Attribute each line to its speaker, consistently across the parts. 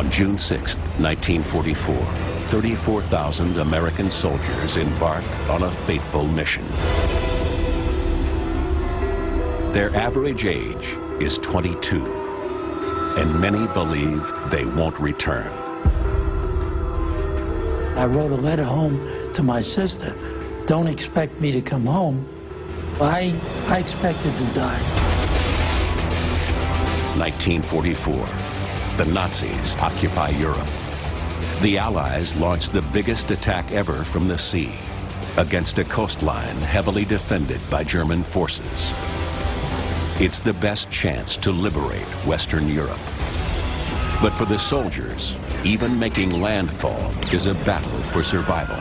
Speaker 1: On June 6, 1944, 34,000 American soldiers embark on a fateful mission. Their average age is 22, and many believe they won't return.
Speaker 2: I wrote a letter home to my sister. Don't expect me to come home. I expected to die.
Speaker 1: 1944. The Nazis occupy Europe. The Allies launch the biggest attack ever from the sea against a coastline heavily defended by German forces. It's the best chance to liberate Western Europe. But for the soldiers, even making landfall is a battle for survival.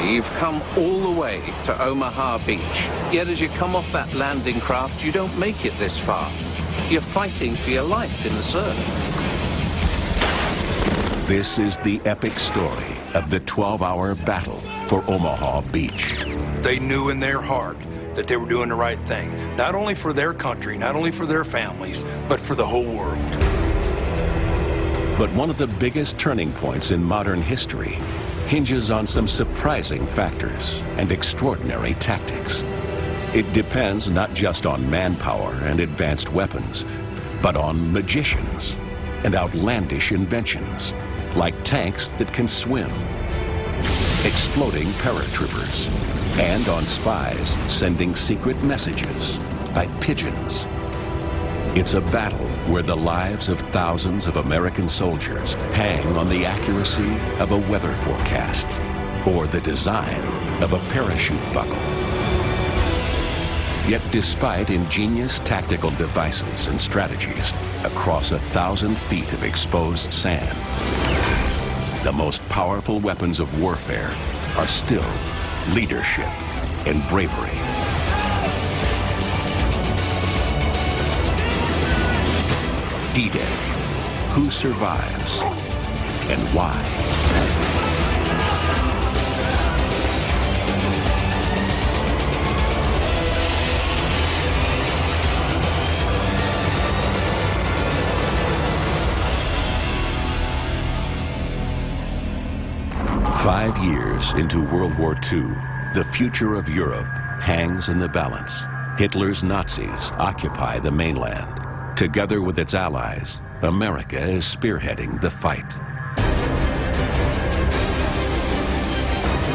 Speaker 3: You've come all the way to Omaha Beach, yet as you come off that landing craft, you don't make it this far. You're fighting for your life in the surf.
Speaker 1: This is the epic story of the 12-hour battle for Omaha Beach.
Speaker 4: They knew in their heart that they were doing the right thing, not only for their country, not only for their families, but for the whole world.
Speaker 1: But one of the biggest turning points in modern history hinges on some surprising factors and extraordinary tactics. It depends not just on manpower and advanced weapons, but on magicians and outlandish inventions, like tanks that can swim, exploding paratroopers, and on spies sending secret messages by pigeons. It's a battle where the lives of thousands of American soldiers hang on the accuracy of a weather forecast or the design of a parachute buckle. Yet despite ingenious tactical devices and strategies across 1,000 feet of exposed sand, the most powerful weapons of warfare are still leadership and bravery. D-Day. Who survives and why? Five years into World War II, the future of Europe hangs in the balance. Hitler's Nazis occupy the mainland. Together with its allies, America is spearheading the fight.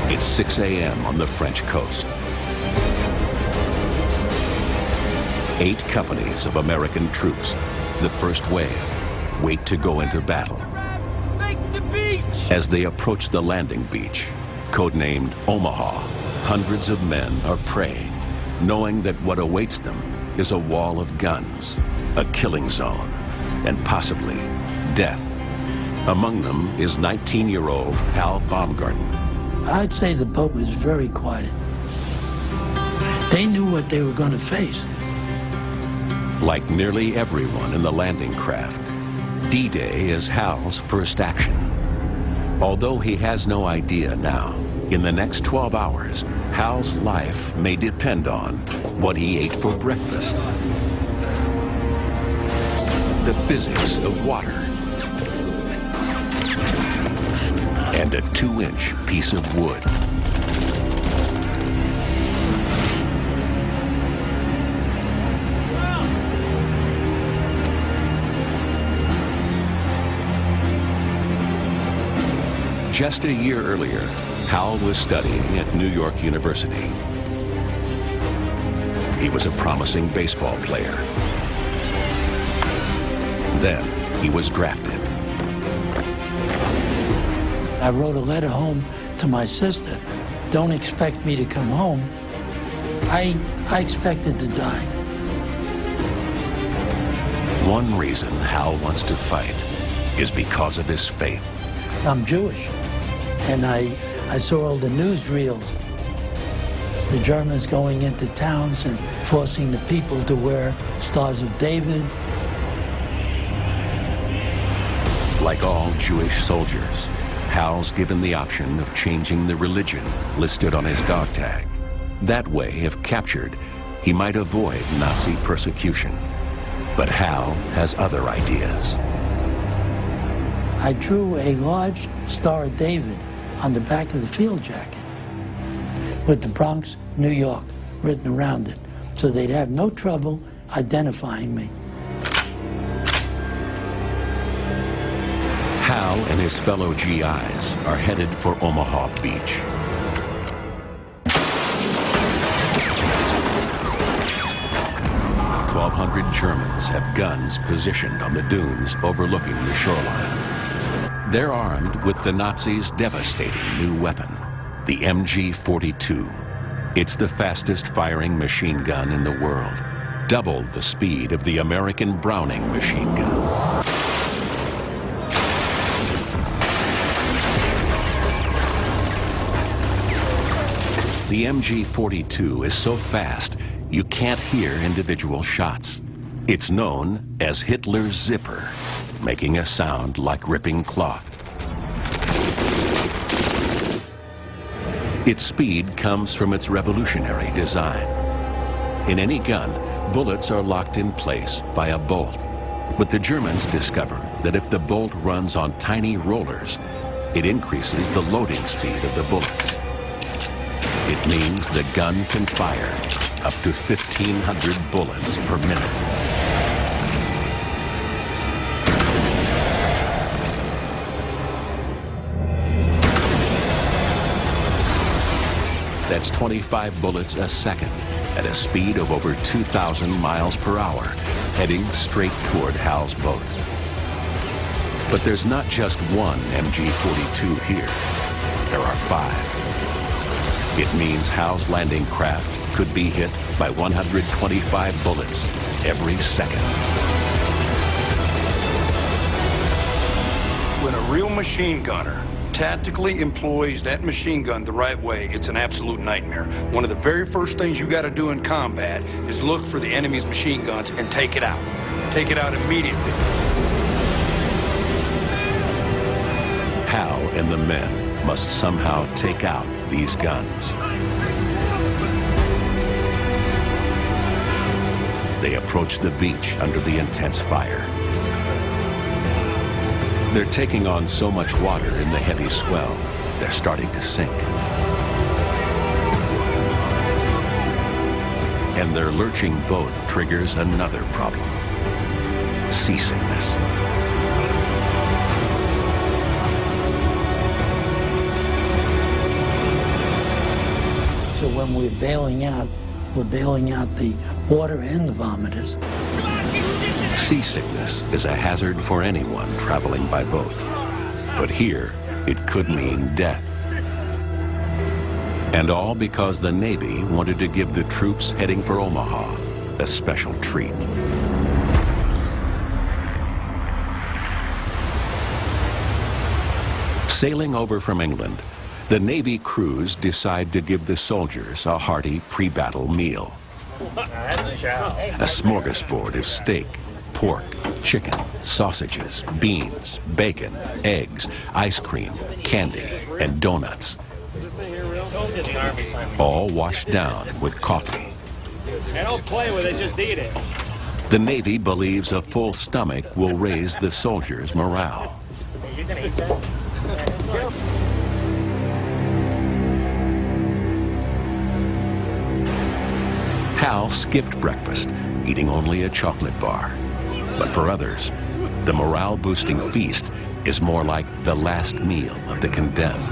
Speaker 1: It's 6 a.m. on the French coast. 8 companies of American troops, the first wave, wait to go into battle. As they approach the landing beach, codenamed Omaha, hundreds of men are praying, knowing that what awaits them is a wall of guns, a killing zone, and possibly death. Among them is 19-year-old Hal Baumgarten.
Speaker 2: I'd say the boat was very quiet. They knew what they were going to face.
Speaker 1: Like nearly everyone in the landing craft, D-Day is Hal's first action. Although he has no idea now, in the next 12 hours, Hal's life may depend on what he ate for breakfast, the physics of water, and a 2-inch piece of wood. Just a year earlier, Hal was studying at New York University. He was a promising baseball player. Then he was drafted.
Speaker 2: I wrote a letter home to my sister. Don't expect me to come home. I expected to die.
Speaker 1: One reason Hal wants to fight is because of his faith.
Speaker 2: I'm Jewish, and I saw all the newsreels. The Germans going into towns and forcing the people to wear Stars of David.
Speaker 1: Like all Jewish soldiers, Hal's given the option of changing the religion listed on his dog tag. That way, if captured, he might avoid Nazi persecution. But Hal has other ideas.
Speaker 2: I drew a large Star of David on the back of the field jacket with the Bronx, New York, written around it, so they'd have no trouble identifying me.
Speaker 1: Hal and his fellow GIs are headed for Omaha Beach. "1,200 Germans have guns positioned on the dunes overlooking the shoreline. They're armed with the Nazis' devastating new weapon, the MG-42. It's the fastest firing machine gun in the world, double the speed of the American Browning machine gun. The MG-42 is so fast, you can't hear individual shots. It's known as Hitler's zipper, making a sound like ripping cloth. Its speed comes from its revolutionary design. In any gun, bullets are locked in place by a bolt. But the Germans discover that if the bolt runs on tiny rollers, it increases the loading speed of the bullets. It means the gun can fire up to 1,500 bullets per minute. That's 25 bullets a second at a speed of over 2,000 miles per hour, heading straight toward Hal's boat. But there's not just one MG-42 here. There are 5. It means Hal's landing craft could be hit by 125 bullets every second.
Speaker 4: When a real machine gunner tactically employs that machine gun the right way, it's an absolute nightmare. One of the very first things you got to do in combat is look for the enemy's machine guns and take it out. Take it out immediately.
Speaker 1: Hal and the men must somehow take out these guns. They approach the beach under the intense fire. They're taking on so much water in the heavy swell, they're starting to sink. And their lurching boat triggers another problem: seasickness.
Speaker 2: So when we're bailing out the water and the vomiters.
Speaker 1: Seasickness is a hazard for anyone traveling by boat. But here, it could mean death. And all because the Navy wanted to give the troops heading for Omaha a special treat. Sailing over from England, the Navy crews decide to give the soldiers a hearty pre-battle meal. A smorgasbord of steak, pork, chicken, sausages, beans, bacon, eggs, ice cream, candy, and donuts. All washed down with coffee.
Speaker 5: And don't play with it, just eat it.
Speaker 1: The Navy believes a full stomach will raise the soldiers' morale.
Speaker 5: You're gonna eat that?
Speaker 1: Hal skipped breakfast, eating only a chocolate bar. But for others, the morale-boosting feast is more like the last meal of the condemned.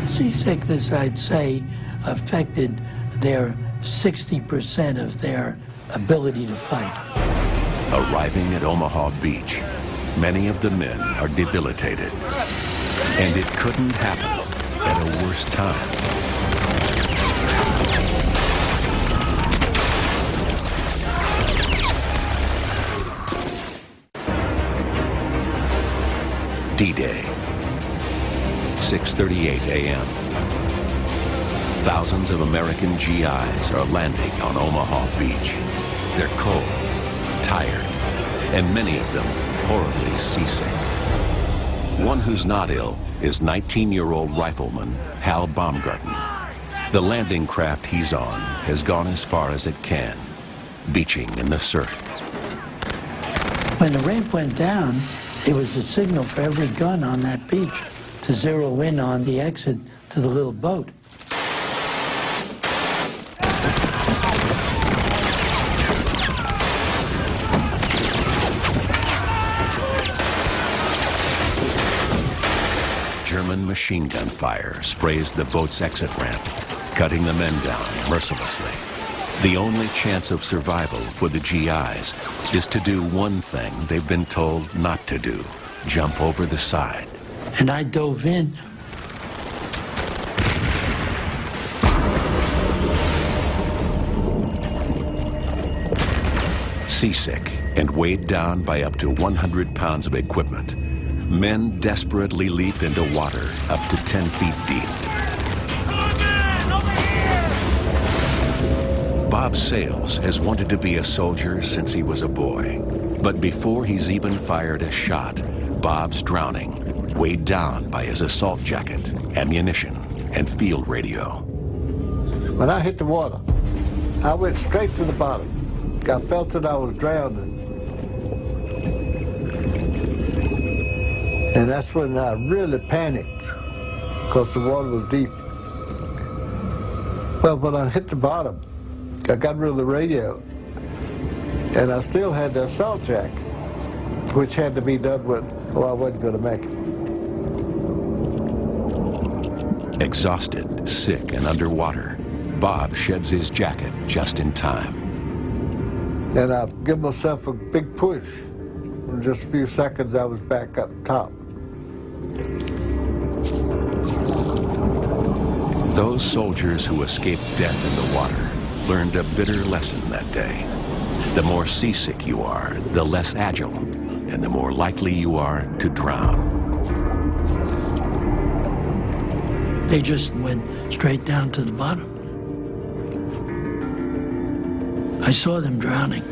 Speaker 2: Seasickness, I'd say, affected their 60% of their ability to fight.
Speaker 1: Arriving at Omaha Beach, many of the men are debilitated. And it couldn't happen at a worse time. D-Day, 6:38 a.m. Thousands of American GIs are landing on Omaha Beach. They're cold, tired, and many of them horribly seasick. One who's not ill is 19-year-old rifleman Hal Baumgarten. The landing craft he's on has gone as far as it can, beaching in the surf.
Speaker 2: When the ramp went down It was a signal for every gun on that beach to zero in on the exit to the little boat.
Speaker 1: German machine gun fire sprays the boat's exit ramp, cutting the men down mercilessly. The only chance of survival for the GIs is to do one thing they've been told not to do: jump over the side.
Speaker 2: And I dove in.
Speaker 1: Seasick and weighed down by up to 100 pounds of equipment, men desperately leap into water up to 10 feet deep. Bob Sales has wanted to be a soldier since he was a boy. But before he's even fired a shot, Bob's drowning, weighed down by his assault jacket, ammunition, and field radio.
Speaker 6: When I hit the water, I went straight to the bottom. I felt that I was drowning. And that's when I really panicked, because the water was deep. Well, when I hit the bottom, I got rid of the radio, and I still had the assault jacket, which had to be done with, or I wasn't going to make it.
Speaker 1: Exhausted, sick, and underwater, Bob sheds his jacket just in time.
Speaker 6: And I give myself a big push. In just a few seconds, I was back up top.
Speaker 1: Those soldiers who escaped death in the water learned a bitter lesson that day. The more seasick you are, the less agile, and the more likely you are to drown.
Speaker 2: They just went straight down to the bottom. I saw them drowning.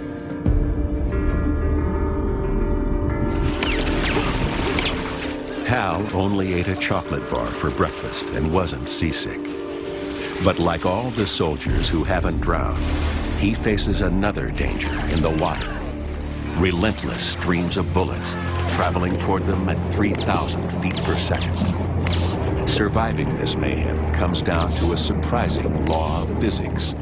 Speaker 1: Hal only ate a chocolate bar for breakfast and wasn't seasick. But like all the soldiers who haven't drowned, he faces another danger in the water. Relentless streams of bullets traveling toward them at 3,000 feet per second. Surviving this mayhem comes down to a surprising law of physics,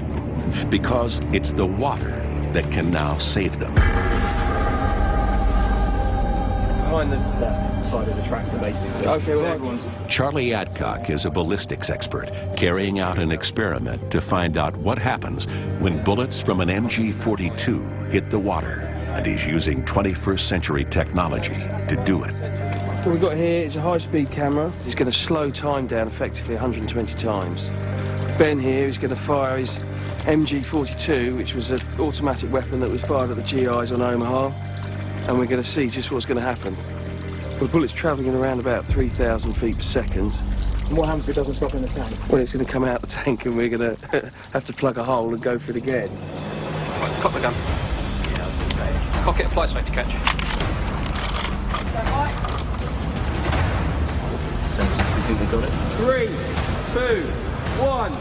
Speaker 1: because it's the water that can now save them.
Speaker 5: Behind the side of the tractor, basically. Okay, well, everyone's...
Speaker 1: Charlie Adcock is a ballistics expert carrying out an experiment to find out what happens when bullets from an MG-42 hit the water, and he's using 21st century technology to do it.
Speaker 7: What we've got here is a high-speed camera. He's going to slow time down effectively 120 times. Ben here is going to fire his MG-42, which was an automatic weapon that was fired at the GIs on Omaha, and we're going to see just what's going to happen. The bullet's travelling at around about 3,000 feet per second.
Speaker 5: And what happens if it doesn't stop in the tank?
Speaker 7: Well, it's going to come out the tank, and we're going to have to plug a hole and go for it again.
Speaker 8: Right, cock the gun. Yeah, I was going to say. Cock it, apply safety catch. Sensors, we think we got it.
Speaker 7: 3, 2, 1.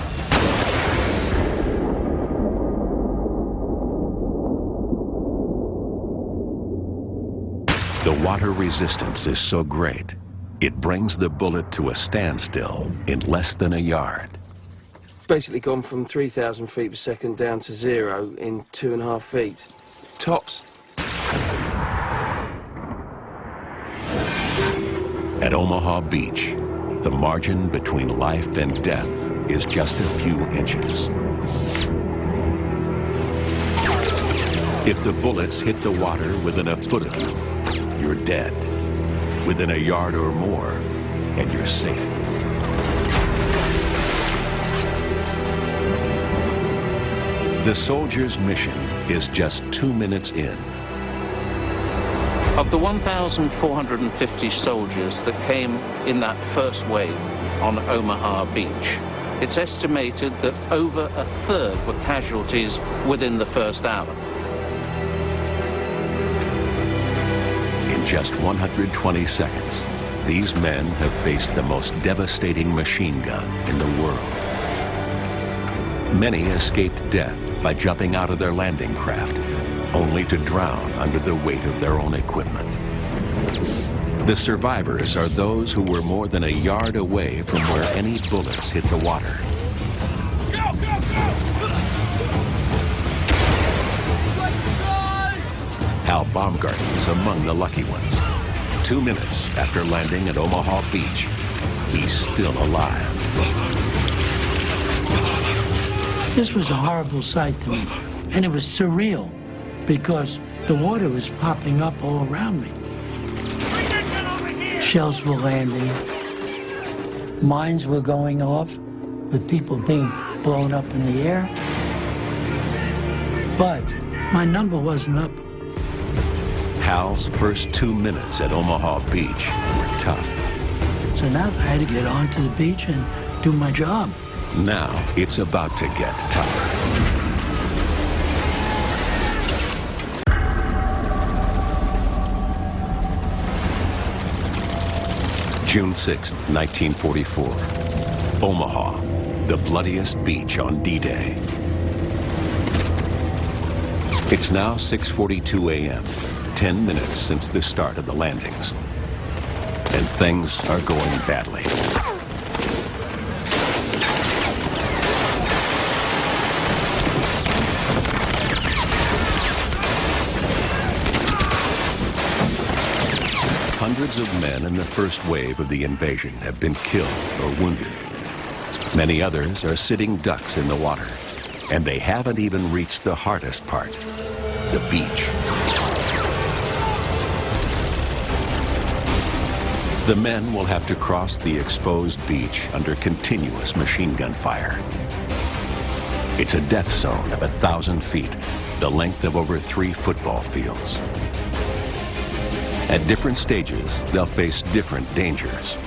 Speaker 1: The water resistance is so great, it brings the bullet to a standstill in less than a yard.
Speaker 7: Basically gone from 3,000 feet per second down to 0 in 2.5 feet. Tops.
Speaker 1: At Omaha Beach, the margin between life and death is just a few inches. If the bullets hit the water within a foot of you, you're dead. Within a yard or more, and you're safe. The soldier's mission is just 2 minutes in.
Speaker 3: Of the 1,450 soldiers that came in that first wave on Omaha Beach, it's estimated that over a third were casualties within the first hour.
Speaker 1: In just 120 seconds, these men have faced the most devastating machine gun in the world. Many escaped death by jumping out of their landing craft, only to drown under the weight of their own equipment. The survivors are those who were more than a yard away from where any bullets hit the water. Hal Baumgarten's among the lucky ones. 2 minutes after landing at Omaha Beach, he's still alive.
Speaker 2: This was a horrible sight to me, and it was surreal because the water was popping up all around me. Shells were landing, mines were going off with people being blown up in the air, but my number wasn't up.
Speaker 1: Hal's first 2 minutes at Omaha Beach were tough.
Speaker 2: So now I had to get onto the beach and do my job.
Speaker 1: Now it's about to get tougher. June 6, 1944. Omaha, the bloodiest beach on D-Day. It's now 6:42 a.m., 10 minutes since the start of the landings. And things are going badly. Hundreds of men in the first wave of the invasion have been killed or wounded. Many others are sitting ducks in the water, and they haven't even reached the hardest part, the beach. The men will have to cross the exposed beach under continuous machine gun fire. It's a death zone of 1,000 feet, the length of over 3 football fields. At different stages, they'll face different dangers.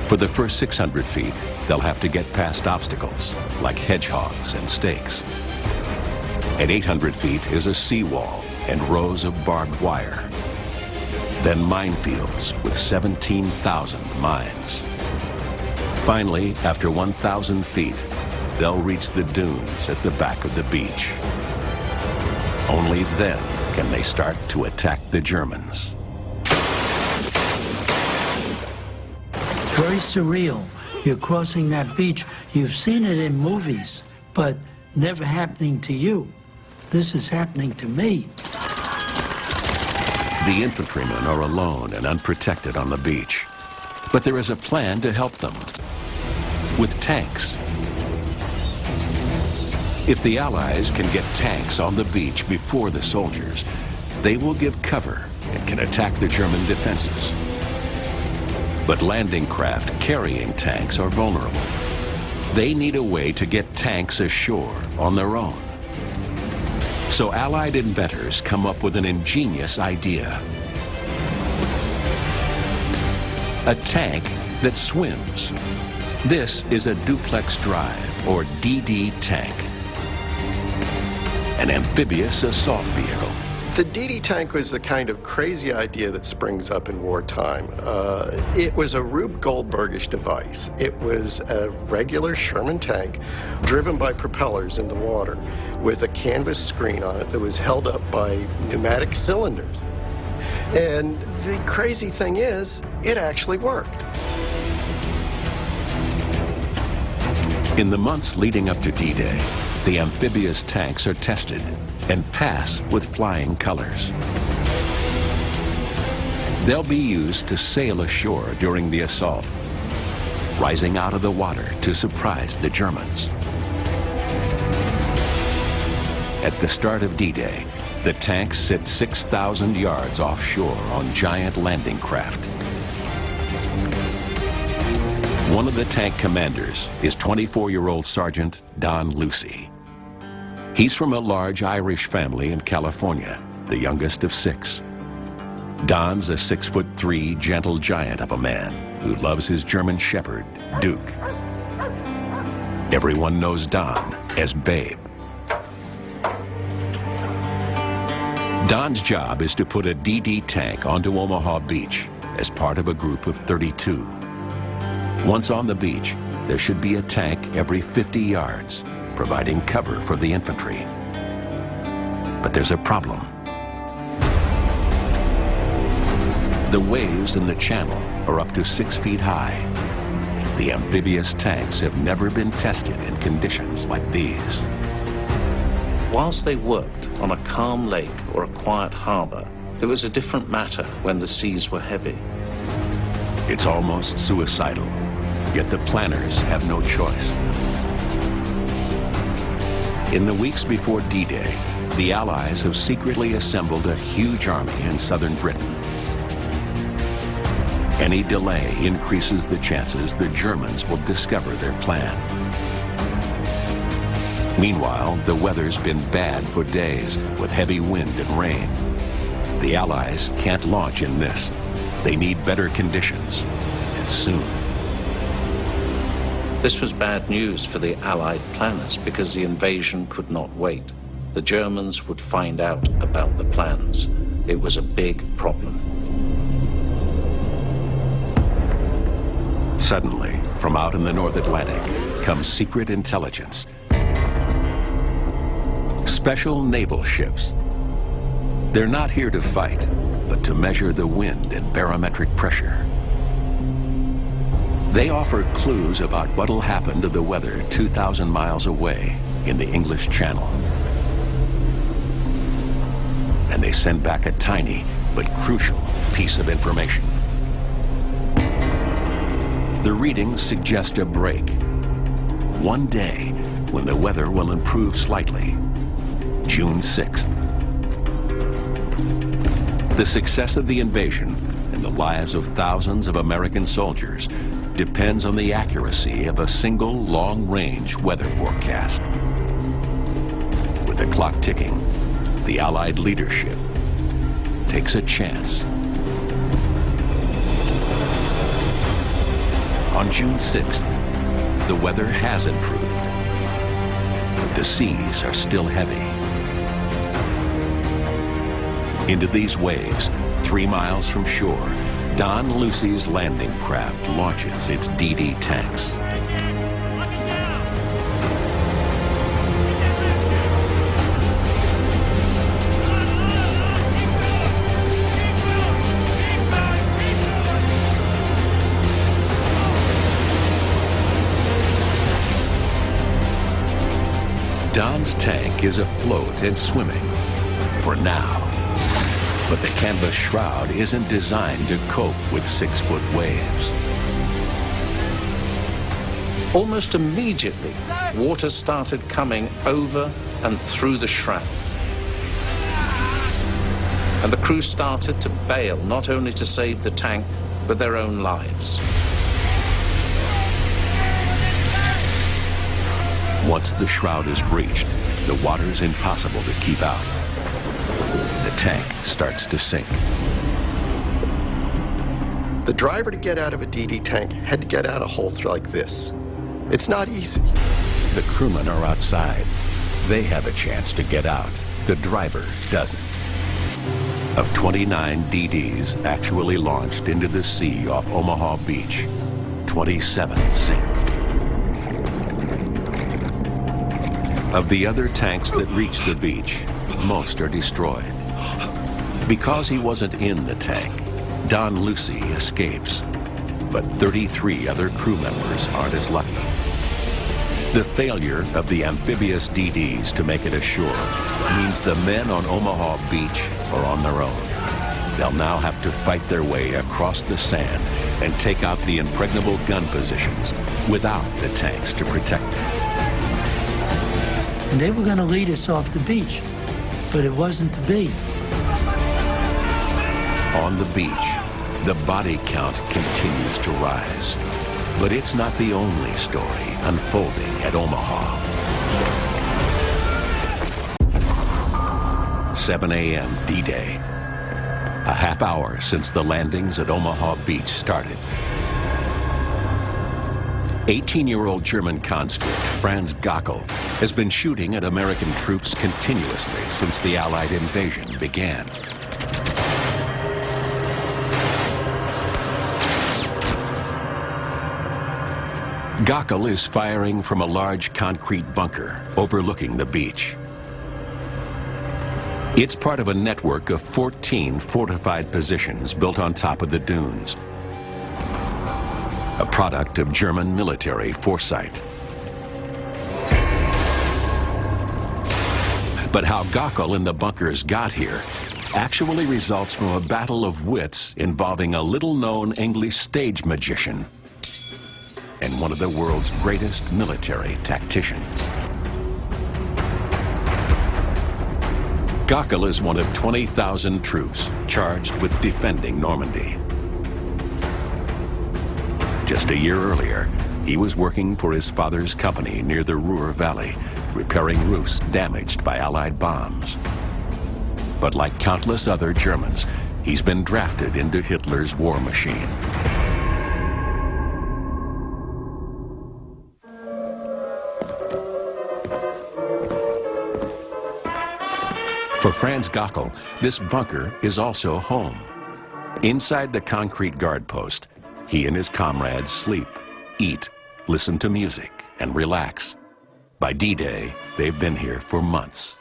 Speaker 1: For the first 600 feet, they'll have to get past obstacles, like hedgehogs and stakes. At 800 feet is a seawall and rows of barbed wire. Then minefields with 17,000 mines. Finally, after 1,000 feet, they'll reach the dunes at the back of the beach. Only then can they start to attack the Germans.
Speaker 2: Very surreal. You're crossing that beach. You've seen it in movies, but never happening to you. This is happening to me.
Speaker 1: The infantrymen are alone and unprotected on the beach. But there is a plan to help them. With tanks. If the Allies can get tanks on the beach before the soldiers, they will give cover and can attack the German defenses. But landing craft carrying tanks are vulnerable. They need a way to get tanks ashore on their own. So Allied inventors come up with an ingenious idea. A tank that swims. This is a duplex drive, or DD tank. An amphibious assault vehicle.
Speaker 9: The DD tank was the kind of crazy idea that springs up in wartime. It was a Rube Goldbergish device. It was a regular Sherman tank driven by propellers in the water with a canvas screen on it that was held up by pneumatic cylinders. And the crazy thing is, it actually worked.
Speaker 1: In the months leading up to D-Day, the amphibious tanks are tested and pass with flying colors. They'll be used to sail ashore during the assault, rising out of the water to surprise the Germans. At the start of D-Day, the tanks sit 6,000 yards offshore on giant landing craft. One of the tank commanders is 24-year-old Sergeant Don Lucy. He's from a large Irish family in California, the youngest of 6. Don's a 6'3" gentle giant of a man who loves his German Shepherd, Duke. Everyone knows Don as Babe. Don's job is to put a DD tank onto Omaha Beach as part of a group of 32. Once on the beach, there should be a tank every 50 yards, providing cover for the infantry. But there's a problem. The waves in the channel are up to 6 feet high. The amphibious tanks have never been tested in conditions like these.
Speaker 3: Whilst they worked on a calm lake or a quiet harbour, it was a different matter when the seas were heavy.
Speaker 1: It's almost suicidal, yet the planners have no choice. In the weeks before D-Day, the Allies have secretly assembled a huge army in southern Britain. Any delay increases the chances the Germans will discover their plan. Meanwhile, the weather's been bad for days with heavy wind and rain. The Allies can't launch in this. They need better conditions, and soon.
Speaker 3: This was bad news for the Allied planners because the invasion could not wait. The Germans would find out about the plans. It was a big problem.
Speaker 1: Suddenly, from out in the North Atlantic, comes secret intelligence. Special naval ships. They're not here to fight, but to measure the wind and barometric pressure. They offer clues about what'll happen to the weather 2,000 miles away in the English Channel. And they send back a tiny but crucial piece of information. The readings suggest a break. One day when the weather will improve slightly. June 6th. The success of the invasion and the lives of thousands of American soldiers depends on the accuracy of a single long-range weather forecast. With the clock ticking, the Allied leadership takes a chance. On June 6th, the weather has improved, but the seas are still heavy. Into these waves, 3 miles from shore, Don Lucy's landing craft launches its DD tanks. Don's tank is afloat and swimming, for now. But the canvas shroud isn't designed to cope with 6-foot waves.
Speaker 3: Almost immediately, water started coming over and through the shroud. And the crew started to bail, not only to save the tank, but their own lives.
Speaker 1: Once the shroud is breached, the water's impossible to keep out. The tank starts to sink.
Speaker 9: The driver to get out of a DD tank had to get out a hole like this. It's not easy.
Speaker 1: The crewmen are outside. They have a chance to get out. The driver doesn't. Of 29 DDs actually launched into the sea off Omaha Beach, 27 sink. Of the other tanks that reach the beach, most are destroyed. Because he wasn't in the tank, Don Lucy escapes, but 33 other crew members aren't as lucky. The failure of the amphibious DDs to make it ashore means the men on Omaha Beach are on their own. They'll now have to fight their way across the sand and take out the impregnable gun positions without the tanks to protect them.
Speaker 2: And they were going to lead us off the beach, but it wasn't to be.
Speaker 1: On the beach, the body count continues to rise. But it's not the only story unfolding at Omaha. 7 a.m. D-Day. A half hour since the landings at Omaha Beach started. 18-year-old German conscript Franz Gockel has been shooting at American troops continuously since the Allied invasion began. Gockel is firing from a large concrete bunker overlooking the beach. It's part of a network of 14 fortified positions built on top of the dunes, a product of German military foresight. But how Gockel and the bunkers got here actually results from a battle of wits involving a little-known English stage magician and one of the world's greatest military tacticians. Gockel is one of 20,000 troops charged with defending Normandy. Just a year earlier, he was working for his father's company near the Ruhr Valley, repairing roofs damaged by Allied bombs. But like countless other Germans, he's been drafted into Hitler's war machine. For Franz Gockel, this bunker is also home. Inside the concrete guard post, he and his comrades sleep, eat, listen to music, and relax. By D-Day, they've been here for months.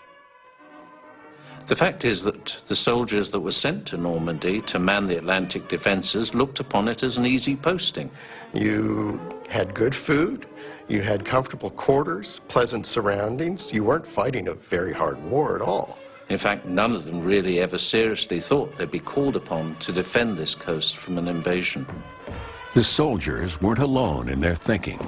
Speaker 3: The fact is that the soldiers that were sent to Normandy to man the Atlantic defenses looked upon it as an easy posting.
Speaker 9: You had good food, you had comfortable quarters, pleasant surroundings. You weren't fighting a very hard war at all.
Speaker 3: In fact, none of them really ever seriously thought they'd be called upon to defend this coast from an invasion.
Speaker 1: The soldiers weren't alone in their thinking.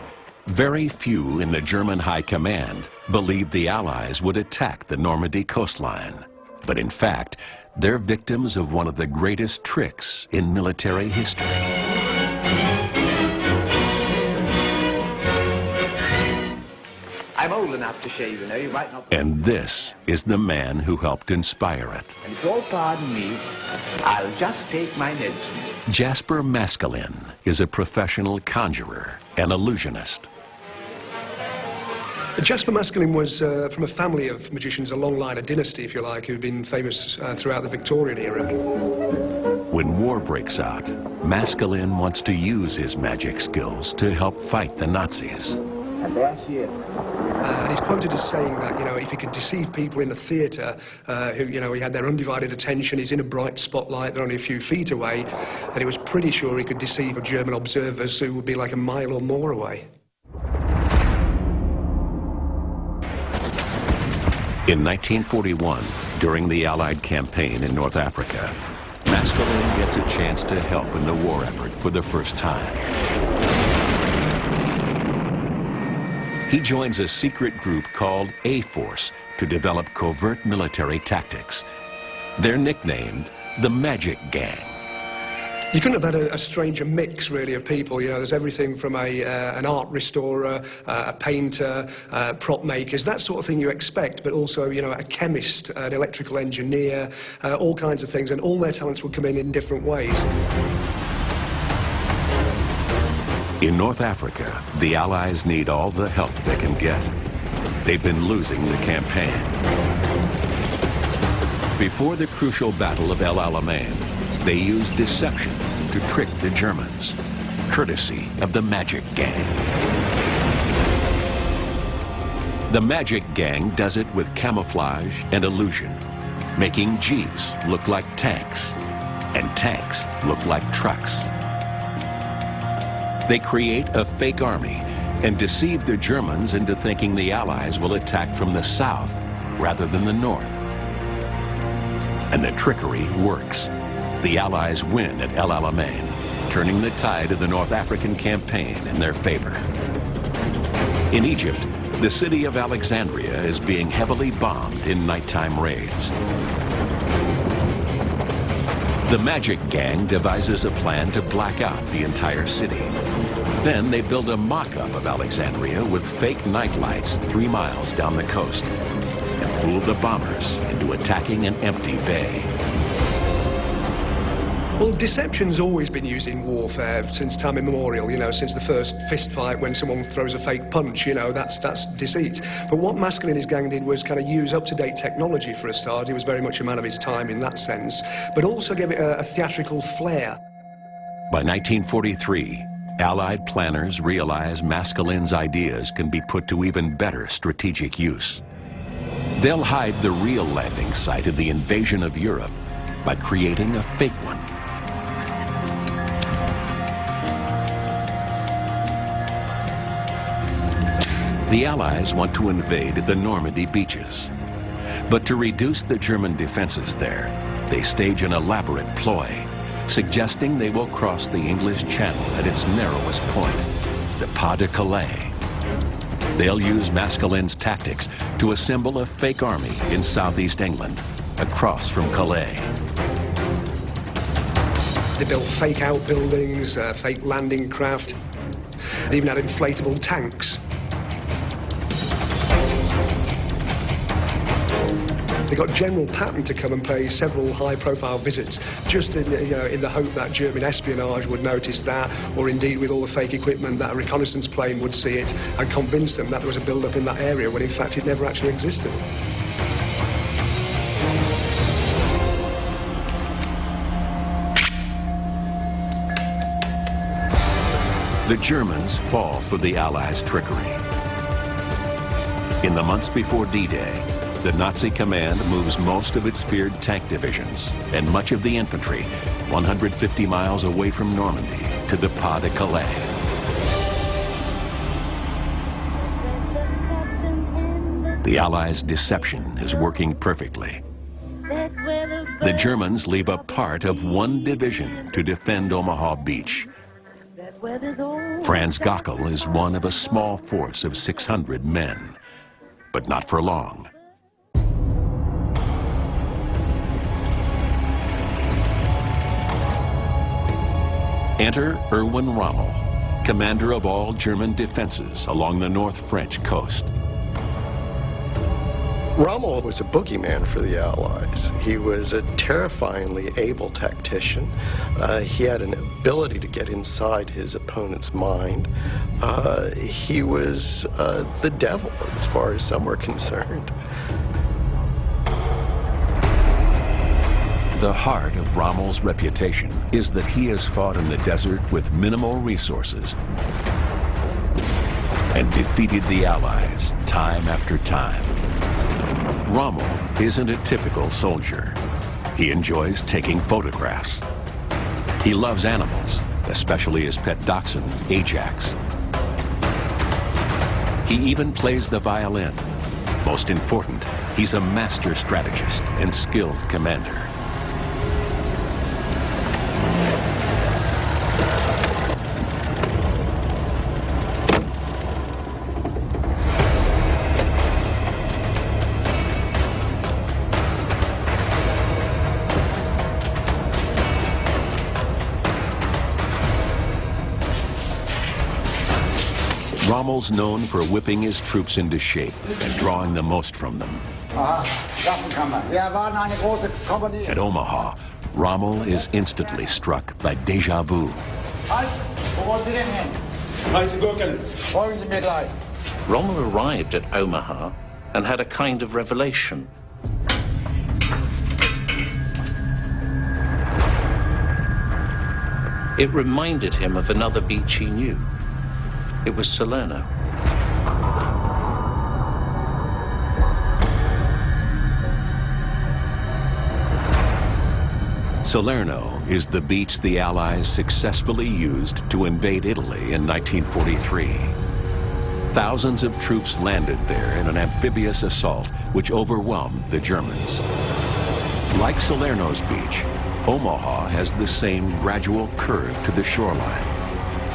Speaker 1: Very few in the German High Command believed the Allies would attack the Normandy coastline. But in fact, they're victims of one of the greatest tricks in military history.
Speaker 10: I'm old enough to shave, you know, you might not...
Speaker 1: And this is the man who helped inspire it.
Speaker 10: And if you'll pardon me, I'll just take my medicine.
Speaker 1: Jasper Maskelyne is a professional conjurer and illusionist.
Speaker 11: Jasper Maskelyne was from a family of magicians, a long line, a dynasty, if you like, who'd been famous throughout the Victorian era.
Speaker 1: When war breaks out, Maskelyne wants to use his magic skills to help fight the Nazis.
Speaker 10: And there she is.
Speaker 11: And he's quoted as saying that, you know, if he could deceive people in a theatre who, you know, he had their undivided attention, he's in a bright spotlight, they're only a few feet away, and he was pretty sure he could deceive German observers who would be like a mile or more away.
Speaker 1: In 1941, during the Allied campaign in North Africa, Maskelyne gets a chance to help in the war effort for the first time. He joins a secret group called A-Force to develop covert military tactics. They're nicknamed the Magic Gang.
Speaker 11: You couldn't have had a stranger mix, really, of people. You know, there's everything from an art restorer, a painter, prop makers, that sort of thing you expect, but also, you know, a chemist, an electrical engineer, all kinds of things, and all their talents would come in different ways.
Speaker 1: In North Africa, the Allies need all the help they can get. They've been losing the campaign. Before the crucial Battle of El Alamein, they used deception to trick the Germans, courtesy of the Magic Gang. The Magic Gang does it with camouflage and illusion, making jeeps look like tanks and tanks look like trucks. They create a fake army and deceive the Germans into thinking the Allies will attack from the south rather than the north. And the trickery works. The Allies win at El Alamein, turning the tide of the North African campaign in their favor. In Egypt, the city of Alexandria is being heavily bombed in nighttime raids. The Magic Gang devises a plan to black out the entire city. Then they build a mock-up of Alexandria with fake nightlights 3 miles down the coast and fool the bombers into attacking an empty bay.
Speaker 11: Well, deception's always been used in warfare since time immemorial, you know, since the first fist fight when someone throws a fake punch, you know, that's deceit. But what Maskelyne and his gang did was kind of use up-to-date technology for a start. He was very much a man of his time in that sense, but also give it a theatrical flair.
Speaker 1: By 1943, Allied planners realize Maskelyne's ideas can be put to even better strategic use. They'll hide the real landing site of the invasion of Europe by creating a fake one. The Allies want to invade the Normandy beaches. But to reduce the German defenses there, they stage an elaborate ploy, suggesting they will cross the English Channel at its narrowest point, the Pas de Calais. They'll use Maskilin's tactics to assemble a fake army in southeast England, across from Calais.
Speaker 11: They built fake outbuildings, fake landing craft. They even had inflatable tanks. They got General Patton to come and pay several high-profile visits, just in the hope that German espionage would notice that, or indeed with all the fake equipment that a reconnaissance plane would see it and convince them that there was a build-up in that area when in fact it never actually existed.
Speaker 1: The Germans fall for the Allies' trickery. In the months before D-Day, the Nazi command moves most of its feared tank divisions and much of the infantry 150 miles away from Normandy to the Pas de Calais. The Allies' deception is working perfectly. The Germans leave a part of one division to defend Omaha Beach. Franz Gockel is one of a small force of 600 men, but not for long. Enter Erwin Rommel, commander of all German defenses along the North French coast.
Speaker 9: Rommel was a boogeyman for the Allies. He was a terrifyingly able tactician. He had an ability to get inside his opponent's mind. He was the devil as far as some were concerned.
Speaker 1: The heart of Rommel's reputation is that he has fought in the desert with minimal resources and defeated the Allies time after time. Rommel isn't a typical soldier. He enjoys taking photographs. He loves animals, especially his pet dachshund, Ajax. He even plays the violin. Most important, he's a master strategist and skilled commander. Rommel's known for whipping his troops into shape and drawing the most from them. At Omaha, Rommel is instantly struck by déjà vu.
Speaker 3: Rommel arrived at Omaha and had a kind of revelation. It reminded him of another beach he knew. It was Salerno.
Speaker 1: Salerno is the beach the Allies successfully used to invade Italy in 1943. Thousands of troops landed there in an amphibious assault which overwhelmed the Germans. Like Salerno's beach, Omaha has the same gradual curve to the shoreline.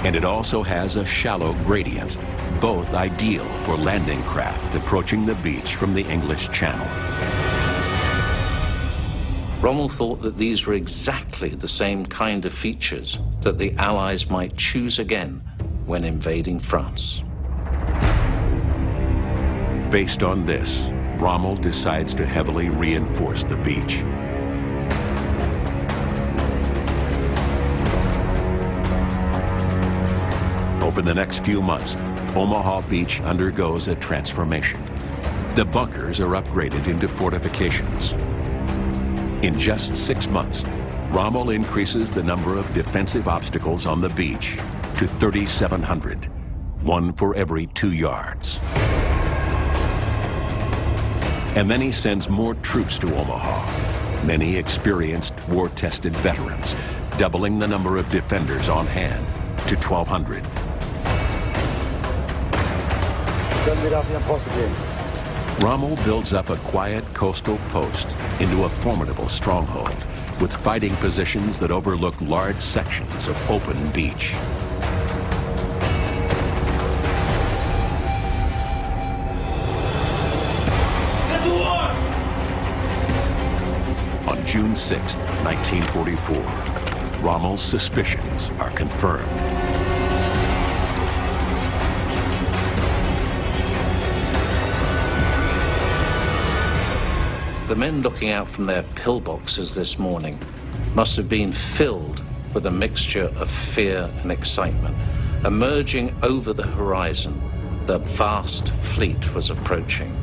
Speaker 1: And it also has a shallow gradient, both ideal for landing craft approaching the beach from the English Channel.
Speaker 3: Rommel thought that these were exactly the same kind of features that the Allies might choose again when invading France.
Speaker 1: Based on this, Rommel decides to heavily reinforce the beach. Over the next few months, Omaha Beach undergoes a transformation. The bunkers are upgraded into fortifications. In just 6 months, Rommel increases the number of defensive obstacles on the beach to 3,700, one for every 2 yards. And then he sends more troops to Omaha, many experienced, war-tested veterans, doubling the number of defenders on hand to 1,200. Rommel builds up a quiet coastal post into a formidable stronghold with fighting positions that overlook large sections of open beach. On June 6, 1944, Rommel's suspicions are confirmed.
Speaker 3: The men looking out from their pillboxes this morning must have been filled with a mixture of fear and excitement. Emerging over the horizon, the vast fleet was approaching.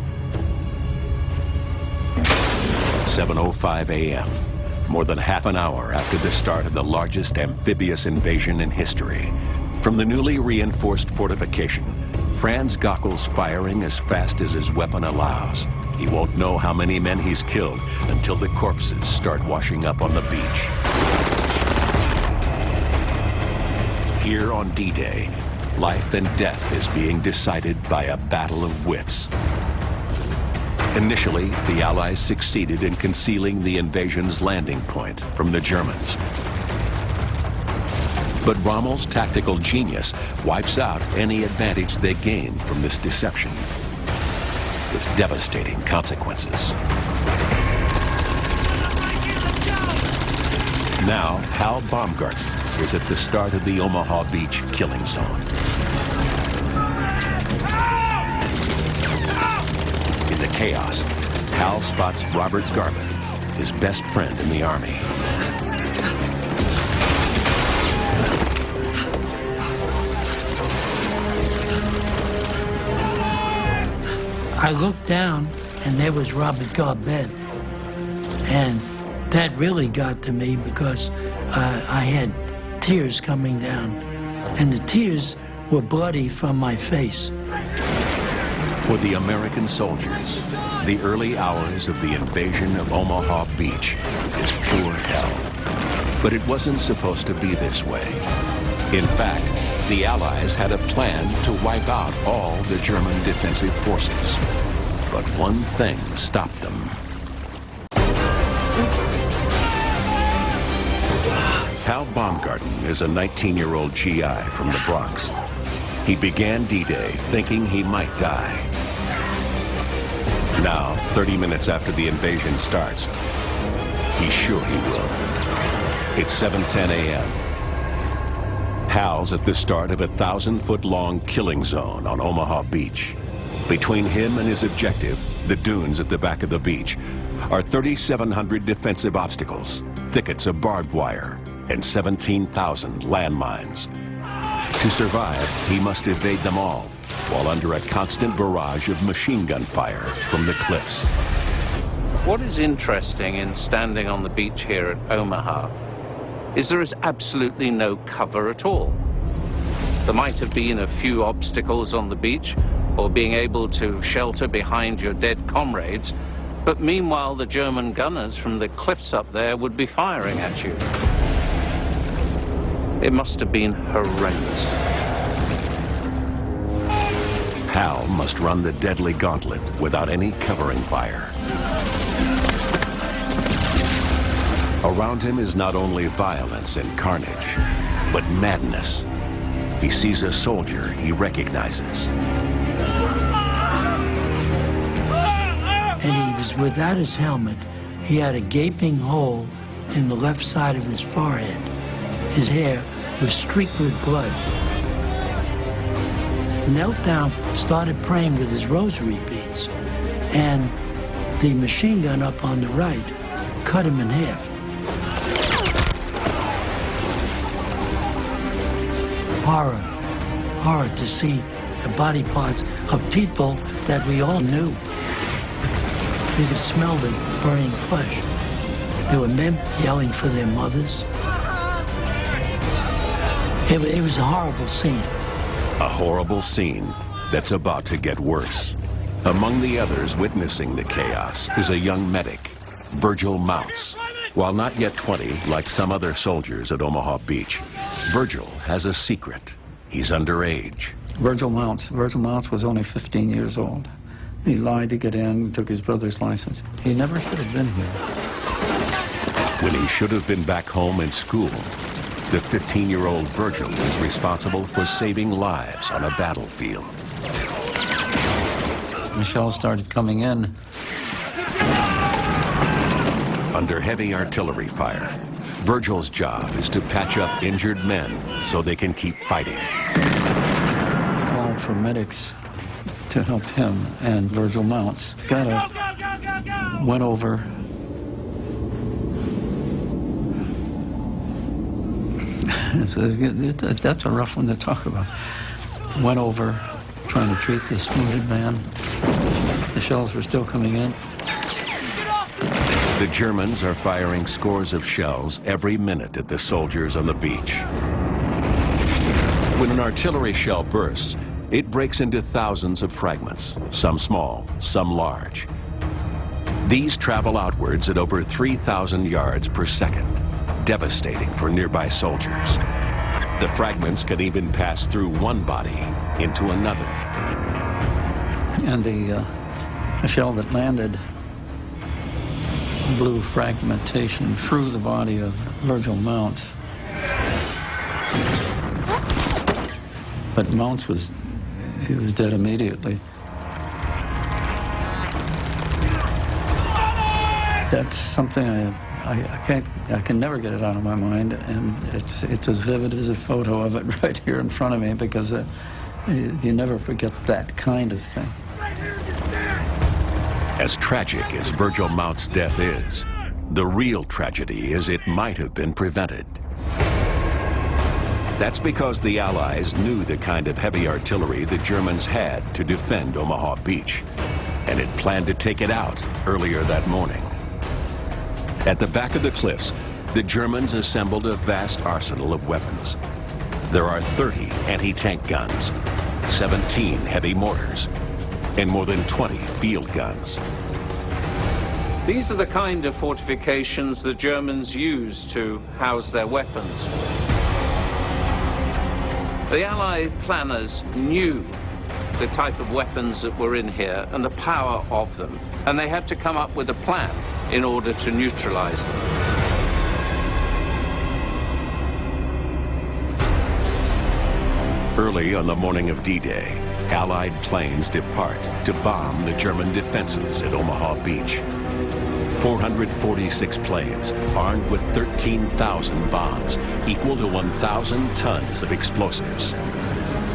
Speaker 1: 7:05 a.m., more than half an hour after the start of the largest amphibious invasion in history. From the newly reinforced fortification, Franz Gockel's firing as fast as his weapon allows. He won't know how many men he's killed until the corpses start washing up on the beach. Here on D-Day, life and death is being decided by a battle of wits. Initially, the Allies succeeded in concealing the invasion's landing point from the Germans. But Rommel's tactical genius wipes out any advantage they gain from this deception, with devastating consequences. Now, Hal Baumgarten is at the start of the Omaha Beach killing zone. In the chaos, Hal spots Robert Garbutt, his best friend in the Army.
Speaker 2: I looked down, and there was Robert Garbutt. And that really got to me because I had tears coming down. And the tears were bloody from my face.
Speaker 1: For the American soldiers, the early hours of the invasion of Omaha Beach is pure hell. But it wasn't supposed to be this way. In fact, the Allies had a plan to wipe out all the German defensive forces. But one thing stopped them. Hal Baumgarten is a 19-year-old GI from the Bronx. He began D-Day thinking he might die. Now, 30 minutes after the invasion starts, he's sure he will. It's 7:10 a.m. Hal's at the start of a 1,000-foot-long killing zone on Omaha Beach. Between him and his objective, the dunes at the back of the beach, are 3,700 defensive obstacles, thickets of barbed wire, and 17,000 landmines. To survive, he must evade them all, while under a constant barrage of machine gun fire from the cliffs.
Speaker 3: What is interesting in standing on the beach here at Omaha is there is absolutely no cover at all. There might have been a few obstacles on the beach, or being able to shelter behind your dead comrades, but meanwhile the German gunners from the cliffs up there would be firing at you. It must have been horrendous.
Speaker 1: Hal must run the deadly gauntlet without any covering fire. Around him is not only violence and carnage, but madness. He sees a soldier he recognizes.
Speaker 2: And he was without his helmet. He had a gaping hole in the left side of his forehead. His hair was streaked with blood. Knelt down, started praying with his rosary beads, and the machine gun up on the right cut him in half. Horror, horror to see the body parts of people that we all knew. You could smell the burning flesh. There were men yelling for their mothers. It was a horrible scene.
Speaker 1: A horrible scene that's about to get worse. Among the others witnessing the chaos is a young medic, Virgil Mounts. While not yet 20, like some other soldiers at Omaha Beach, Virgil has a secret. He's underage.
Speaker 12: Virgil Mounts was only 15 years old. He lied to get in, took his brother's license. He never should have been here.
Speaker 1: When he should have been back home in school, the 15-year-old Virgil is responsible for saving lives on a battlefield.
Speaker 12: The shells started coming in.
Speaker 1: Under heavy artillery fire, Virgil's job is to patch up injured men so they can keep fighting.
Speaker 12: He called for medics to help him, and Virgil Mounts went over. That's a rough one to talk about. Went over trying to treat this wounded man. The shells were still coming in.
Speaker 1: The Germans are firing scores of shells every minute at the soldiers on the beach. When an artillery shell bursts, it breaks into thousands of fragments, some small, some large. These travel outwards at over 3,000 yards per second, devastating for nearby soldiers. The fragments can even pass through one body into another.
Speaker 12: And the shell that landed blew fragmentation through the body of Virgil Mounts. But Mounts was dead immediately. That's something I can never get it out of my mind, and it's as vivid as a photo of it right here in front of me, because you never forget that kind of thing.
Speaker 1: As tragic as Virgil Mounts' death is, the real tragedy is it might have been prevented. That's because the Allies knew the kind of heavy artillery the Germans had to defend Omaha Beach, and had planned to take it out earlier that morning. At the back of the cliffs, the Germans assembled a vast arsenal of weapons. There are 30 anti-tank guns, 17 heavy mortars, and more than 20 field guns.
Speaker 3: These are the kind of fortifications the Germans used to house their weapons. The Allied planners knew the type of weapons that were in here and the power of them, and they had to come up with a plan in order to neutralize them.
Speaker 1: Early on the morning of D-Day, Allied planes depart to bomb the German defenses at Omaha Beach. 446 planes, armed with 13,000 bombs, equal to 1,000 tons of explosives.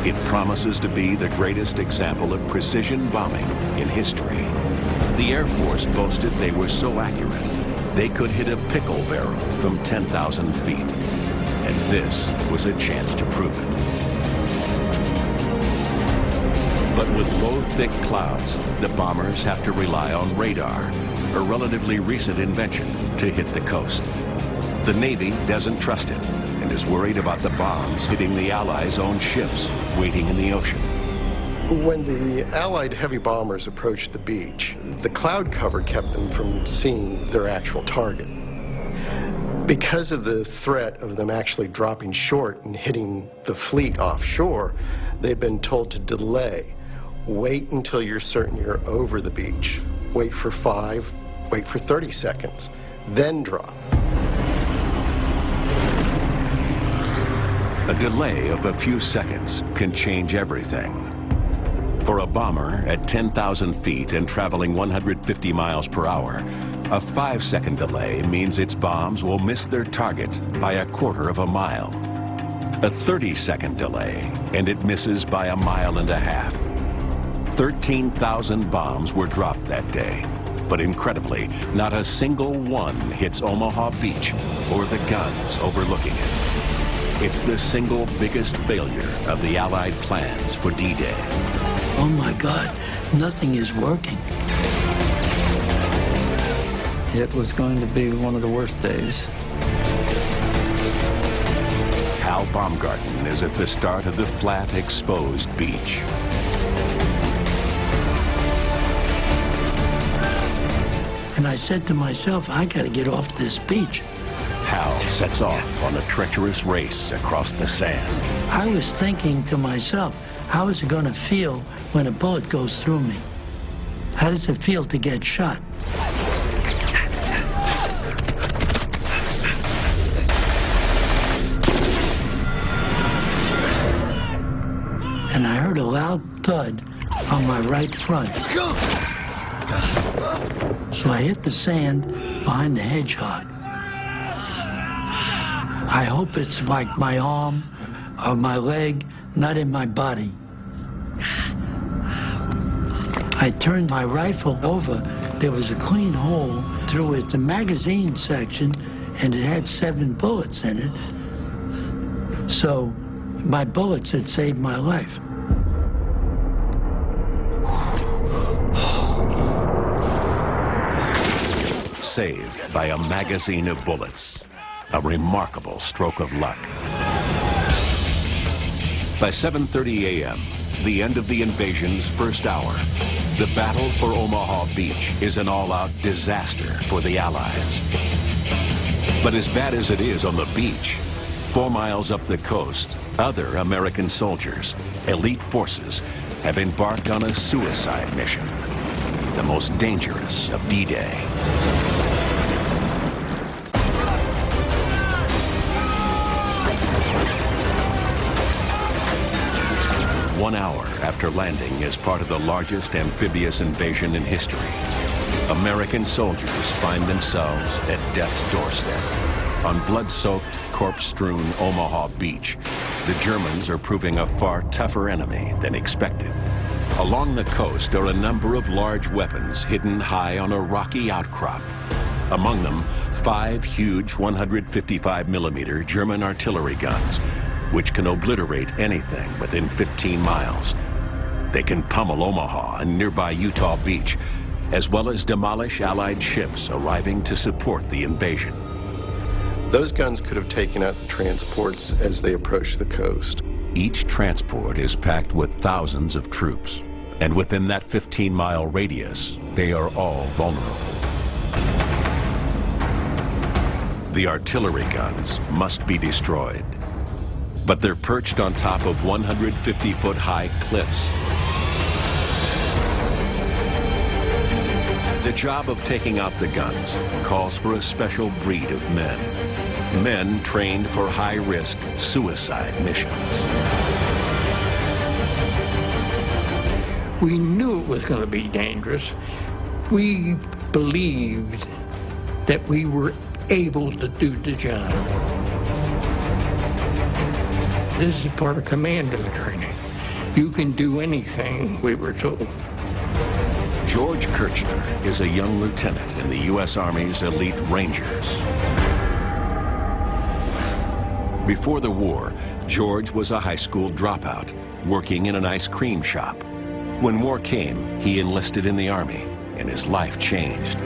Speaker 1: It promises to be the greatest example of precision bombing in history. The Air Force boasted they were so accurate, they could hit a pickle barrel from 10,000 feet. And this was a chance to prove it. But with low, thick clouds, the bombers have to rely on radar, a relatively recent invention, to hit the coast. The Navy doesn't trust it and is worried about the bombs hitting the Allies' own ships waiting in the ocean.
Speaker 9: When the Allied heavy bombers approached the beach, the cloud cover kept them from seeing their actual target. Because of the threat of them actually dropping short and hitting the fleet offshore, they'd been told to delay. Wait until you're certain you're over the beach. Wait for 5, wait for 30 seconds, then drop.
Speaker 1: A delay of a few seconds can change everything. For a bomber at 10,000 feet and traveling 150 miles per hour, a 5-second delay means its bombs will miss their target by a quarter of a mile. A 30-second delay, and it misses by 1.5 miles. 13,000 bombs were dropped that day, but incredibly, not a single one hits Omaha Beach or the guns overlooking it. It's the single biggest failure of the Allied plans for D-Day.
Speaker 2: Oh my God, nothing is working.
Speaker 12: It was going to be one of the worst days.
Speaker 1: Hal Baumgarten is at the start of the flat, exposed beach.
Speaker 2: And I said to myself, I got to get off this beach.
Speaker 1: Hal sets off on a treacherous race across the sand.
Speaker 2: I was thinking to myself, how is it going to feel when a bullet goes through me? How does it feel to get shot? And I heard a loud thud on my right front. So I hit the sand behind the hedgehog. I hope it's like my arm or my leg, not in my body. I turned my rifle over. There was a clean hole through it, the magazine section, and it had 7 bullets in it. So my bullets had saved my life.
Speaker 1: Saved by a magazine of bullets. A remarkable stroke of luck. By 7:30 a.m., the end of the invasion's first hour, the battle for Omaha Beach is an all-out disaster for the Allies. But as bad as it is on the beach, 4 miles up the coast, other American soldiers, elite forces, have embarked on a suicide mission, the most dangerous of D-Day. 1 hour after landing as part of the largest amphibious invasion in history, American soldiers find themselves at death's doorstep. On blood-soaked, corpse-strewn Omaha Beach, the Germans are proving a far tougher enemy than expected. Along the coast are a number of large weapons hidden high on a rocky outcrop. Among them, 5 huge 155mm German artillery guns, which can obliterate anything within 15 miles. They can pummel Omaha and nearby Utah Beach, as well as demolish Allied ships arriving to support the invasion.
Speaker 9: Those guns could have taken out the transports as they approached the coast.
Speaker 1: Each transport is packed with thousands of troops, and within that 15-mile radius, they are all vulnerable. The artillery guns must be destroyed, but they're perched on top of 150-foot-high cliffs. The job of taking out the guns calls for a special breed of men. Men trained for high-risk suicide missions.
Speaker 13: We knew it was going to be dangerous. We believed that we were able to do the job. This is part of commando training. You can do anything, we were told.
Speaker 1: George Kirchner is a young lieutenant in the U.S. Army's elite Rangers. Before the war, George was a high school dropout, working in an ice cream shop. When war came, he enlisted in the Army, and his life changed.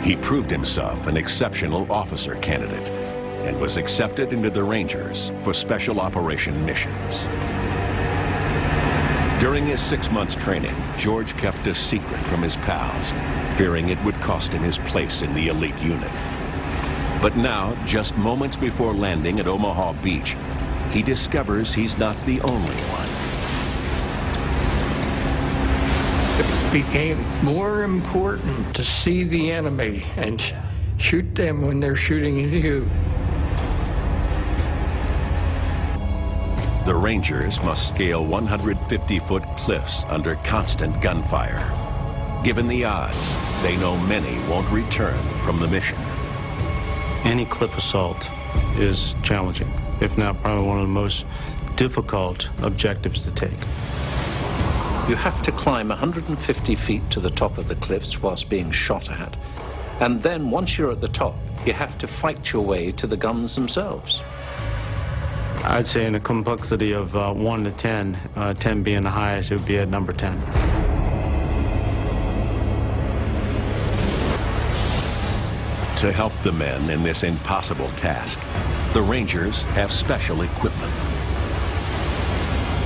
Speaker 1: He proved himself an exceptional officer candidate and was accepted into the Rangers for special operation missions. During his 6 months training, George kept a secret from his pals, fearing it would cost him his place in the elite unit. But now, just moments before landing at Omaha Beach, he discovers he's not the only one.
Speaker 13: It became more important to see the enemy and shoot them when they're shooting at you.
Speaker 1: The Rangers must scale 150-foot cliffs under constant gunfire. Given the odds, they know many won't return from the mission.
Speaker 14: Any cliff assault is challenging, if not probably one of the most difficult objectives to take.
Speaker 3: You have to climb 150 feet to the top of the cliffs whilst being shot at. And then once you're at the top, you have to fight your way to the guns themselves.
Speaker 14: I'd say in a complexity of 1 to 10, 10 being the highest, it would be at number 10.
Speaker 1: To help the men in this impossible task, the Rangers have special equipment.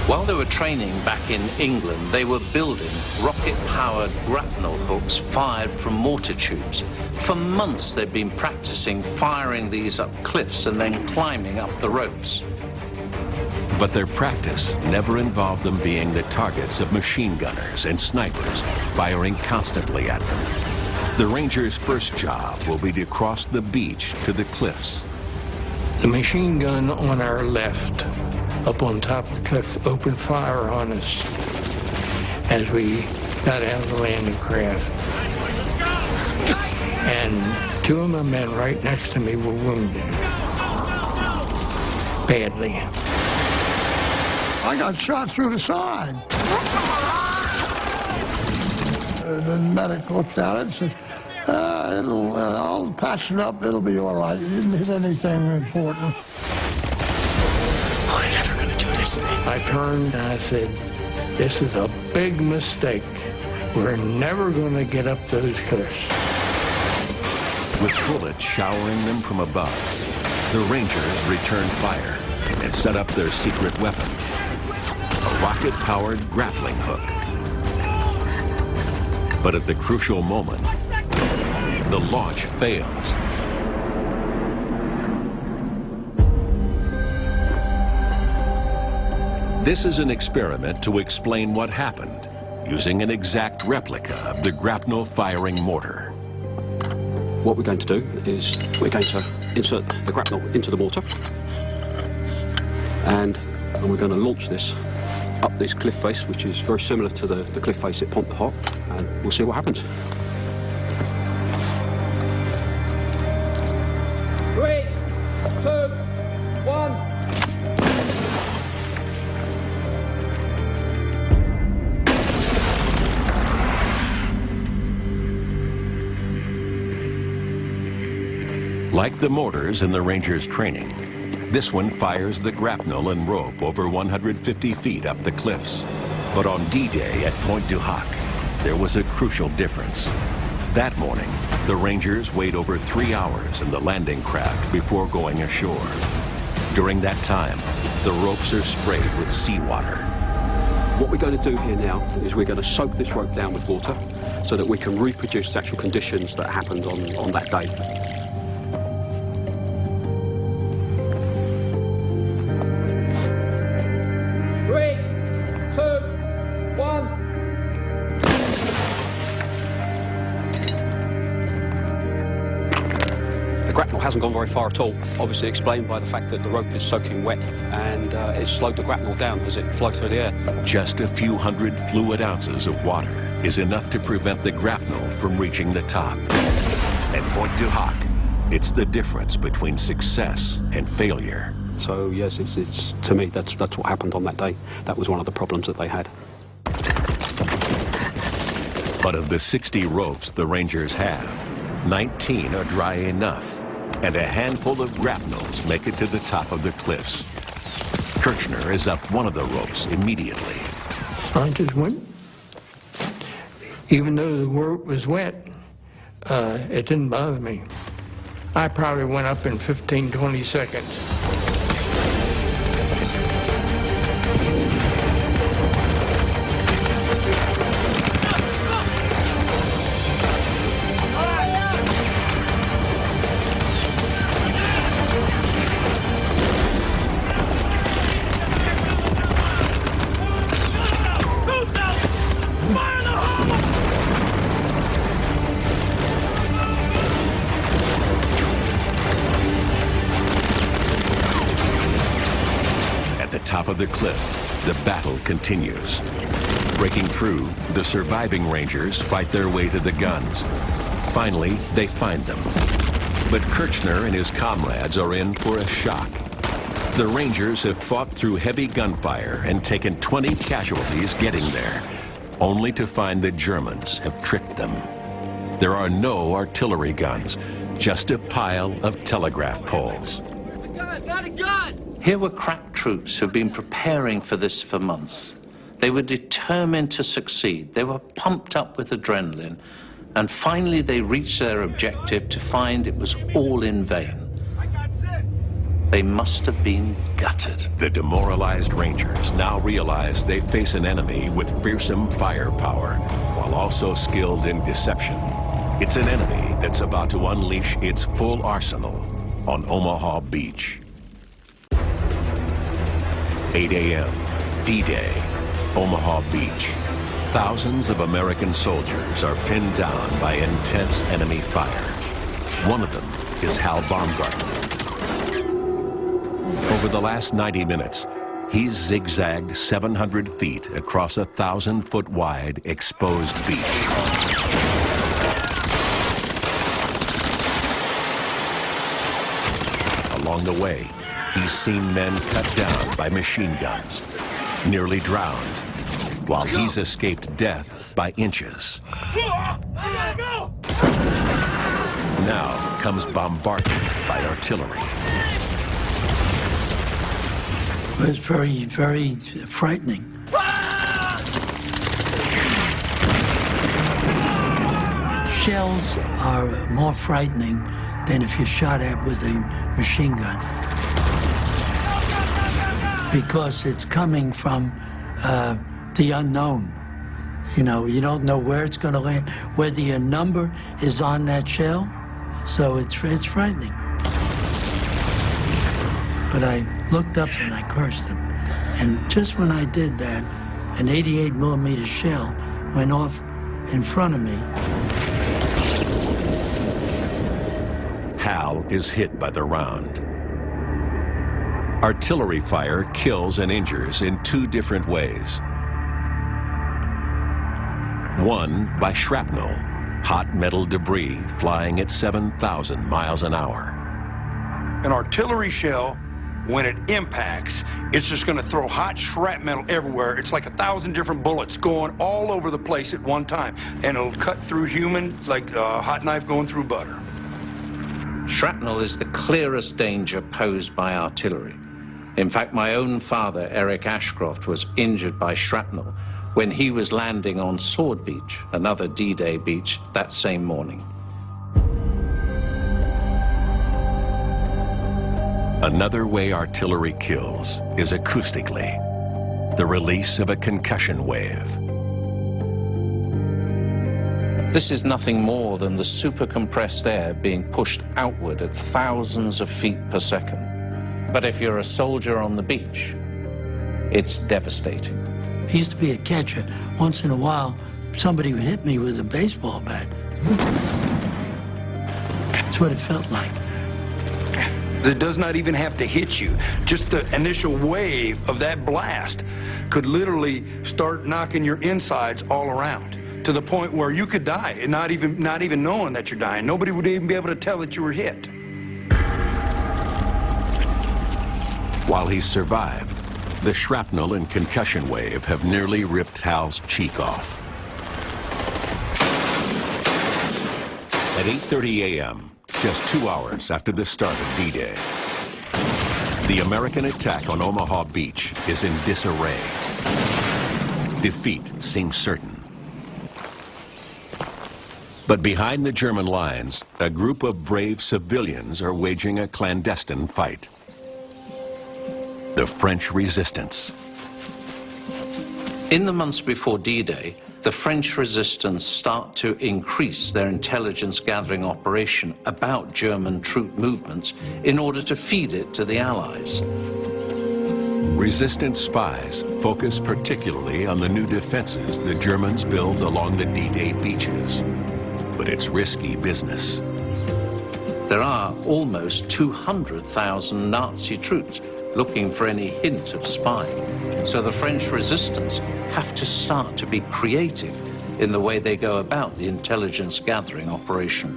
Speaker 3: While they were training back in England, they were building rocket-powered grapnel hooks fired from mortar tubes. For months they'd been practicing firing these up cliffs and then climbing up the ropes.
Speaker 1: But their practice never involved them being the targets of machine gunners and snipers firing constantly at them. The Rangers' first job will be to cross the beach to the cliffs.
Speaker 13: The machine gun on our left, up on top of the cliff, opened fire on us as we got out of the landing craft. And two of my men right next to me were wounded badly.
Speaker 15: I got shot through the side. The medic looked at it and said, I'll patch it up, it'll be all right. You didn't hit anything important.
Speaker 13: We're never going to do this thing. I turned and I said, this is a big mistake. We're never going to get up those cliffs.
Speaker 1: With bullets showering them from above, the Rangers returned fire and set up their secret weapon, a rocket-powered grappling hook. But at the crucial moment, the launch fails. This is an experiment to explain what happened, using an exact replica of the grapnel firing mortar.
Speaker 16: What we're going to do is we're going to insert the grapnel into the mortar, and we're going to launch this up this cliff face, which is very similar to the cliff face at Pont de Hoc, and we'll see what happens.
Speaker 5: 3, 2, 1.
Speaker 1: Like the mortars in the Rangers' training, this one fires the grapnel and rope over 150 feet up the cliffs. But on D-Day at Pointe du Hoc, there was a crucial difference. That morning, the Rangers wait over 3 hours in the landing craft before going ashore. During that time, the ropes are sprayed with seawater.
Speaker 16: What we're going to do here now is we're going to soak this rope down with water so that we can reproduce the actual conditions that happened on that day. Hasn't gone very far at all, obviously explained by the fact that the rope is soaking wet, and it's slowed the grapnel down as it flies through the air.
Speaker 1: Just a few hundred fluid ounces of water is enough to prevent the grapnel from reaching the top. At Pointe du Hoc, it's the difference between success and failure.
Speaker 16: So yes, it's to me that's what happened on that day. That was one of the problems that they had.
Speaker 1: But of the 60 ropes the Rangers have, 19 are dry enough, and a handful of grapnels make it to the top of the cliffs. Kirchner is up one of the ropes immediately.
Speaker 13: I just went. Even though the rope was wet, it didn't bother me. I probably went up in 15, 20 seconds.
Speaker 1: Top of the cliff, the battle continues. Breaking through, the surviving Rangers fight their way to the guns. Finally, they find them. But Kirchner and his comrades are in for a shock. The Rangers have fought through heavy gunfire and taken 20 casualties getting there, only to find the Germans have tricked them. There are no artillery guns, just a pile of telegraph poles.
Speaker 3: Got a gun! Here were crack troops who'd been preparing for this for months. They were determined to succeed. They were pumped up with adrenaline. And finally they reached their objective to find it was all in vain. They must have been gutted.
Speaker 1: The demoralized Rangers now realize they face an enemy with fearsome firepower, while also skilled in deception. It's an enemy that's about to unleash its full arsenal on Omaha Beach. 8 a.m., D-Day, Omaha Beach. Thousands of American soldiers are pinned down by intense enemy fire. One of them is Hal Baumgartner. Over the last 90 minutes, he's zigzagged 700 feet across a 1,000-foot wide exposed beach. Along the way, he's seen men cut down by machine guns, nearly drowned, while he's escaped death by inches. Now comes bombardment by artillery.
Speaker 2: It was very, very frightening. Shells are more frightening than if you're shot at with a machine gun, because it's coming from the unknown. You know, you don't know where it's going to land, whether your number is on that shell, so it's frightening. But I looked up and I cursed him. And just when I did that, an 88mm shell went off in front of me.
Speaker 1: Hal is hit by the round. Artillery fire kills and injures in two different ways. One by shrapnel, hot metal debris flying at 7,000 miles an hour.
Speaker 4: An artillery shell, when it impacts, it's just going to throw hot shrapnel everywhere. It's like 1,000 different bullets going all over the place at one time, and it'll cut through humans like a hot knife going through butter.
Speaker 3: Shrapnel is the clearest danger posed by artillery. In fact, my own father, Eric Ashcroft, was injured by shrapnel when he was landing on Sword Beach, another D-Day beach, that same morning.
Speaker 1: Another way artillery kills is acoustically, the release of a concussion wave.
Speaker 3: This is nothing more than the supercompressed air being pushed outward at thousands of feet per second. But if you're a soldier on the beach, it's devastating.
Speaker 2: He used to be a catcher. Once in a while, somebody would hit me with a baseball bat. That's what it felt like.
Speaker 4: It does not even have to hit you. Just the initial wave of that blast could literally start knocking your insides all around to the point where you could die and not even knowing that you're dying. Nobody would even be able to tell that you were hit.
Speaker 1: While he survived, the shrapnel and concussion wave have nearly ripped Hal's cheek off. At 8:30 a.m., just 2 hours after the start of D-Day, the American attack on Omaha Beach is in disarray. Defeat seems certain. But behind the German lines, a group of brave civilians are waging a clandestine fight. The French resistance.
Speaker 3: In the months before D-Day, the French resistance start to increase their intelligence gathering operation about German troop movements in order to feed it to the Allies.
Speaker 1: Resistance spies focus particularly on the new defenses the Germans build along the D-Day beaches. But it's risky business.
Speaker 3: There are almost 200,000 Nazi troops looking for any hint of spying. So the French resistance have to start to be creative in the way they go about the intelligence gathering operation.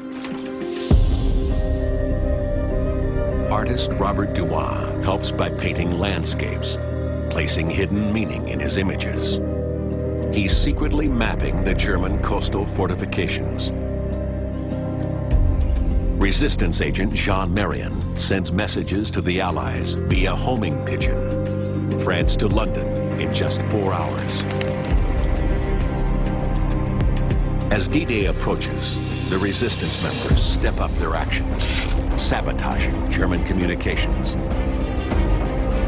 Speaker 1: Artist Robert Duan helps by painting landscapes, placing hidden meaning in his images. He's secretly mapping the German coastal fortifications. Resistance agent Jean Marion sends messages to the Allies via homing pigeon. France to London in just 4 hours. As D-Day approaches, the resistance members step up their action. sabotaging German communications.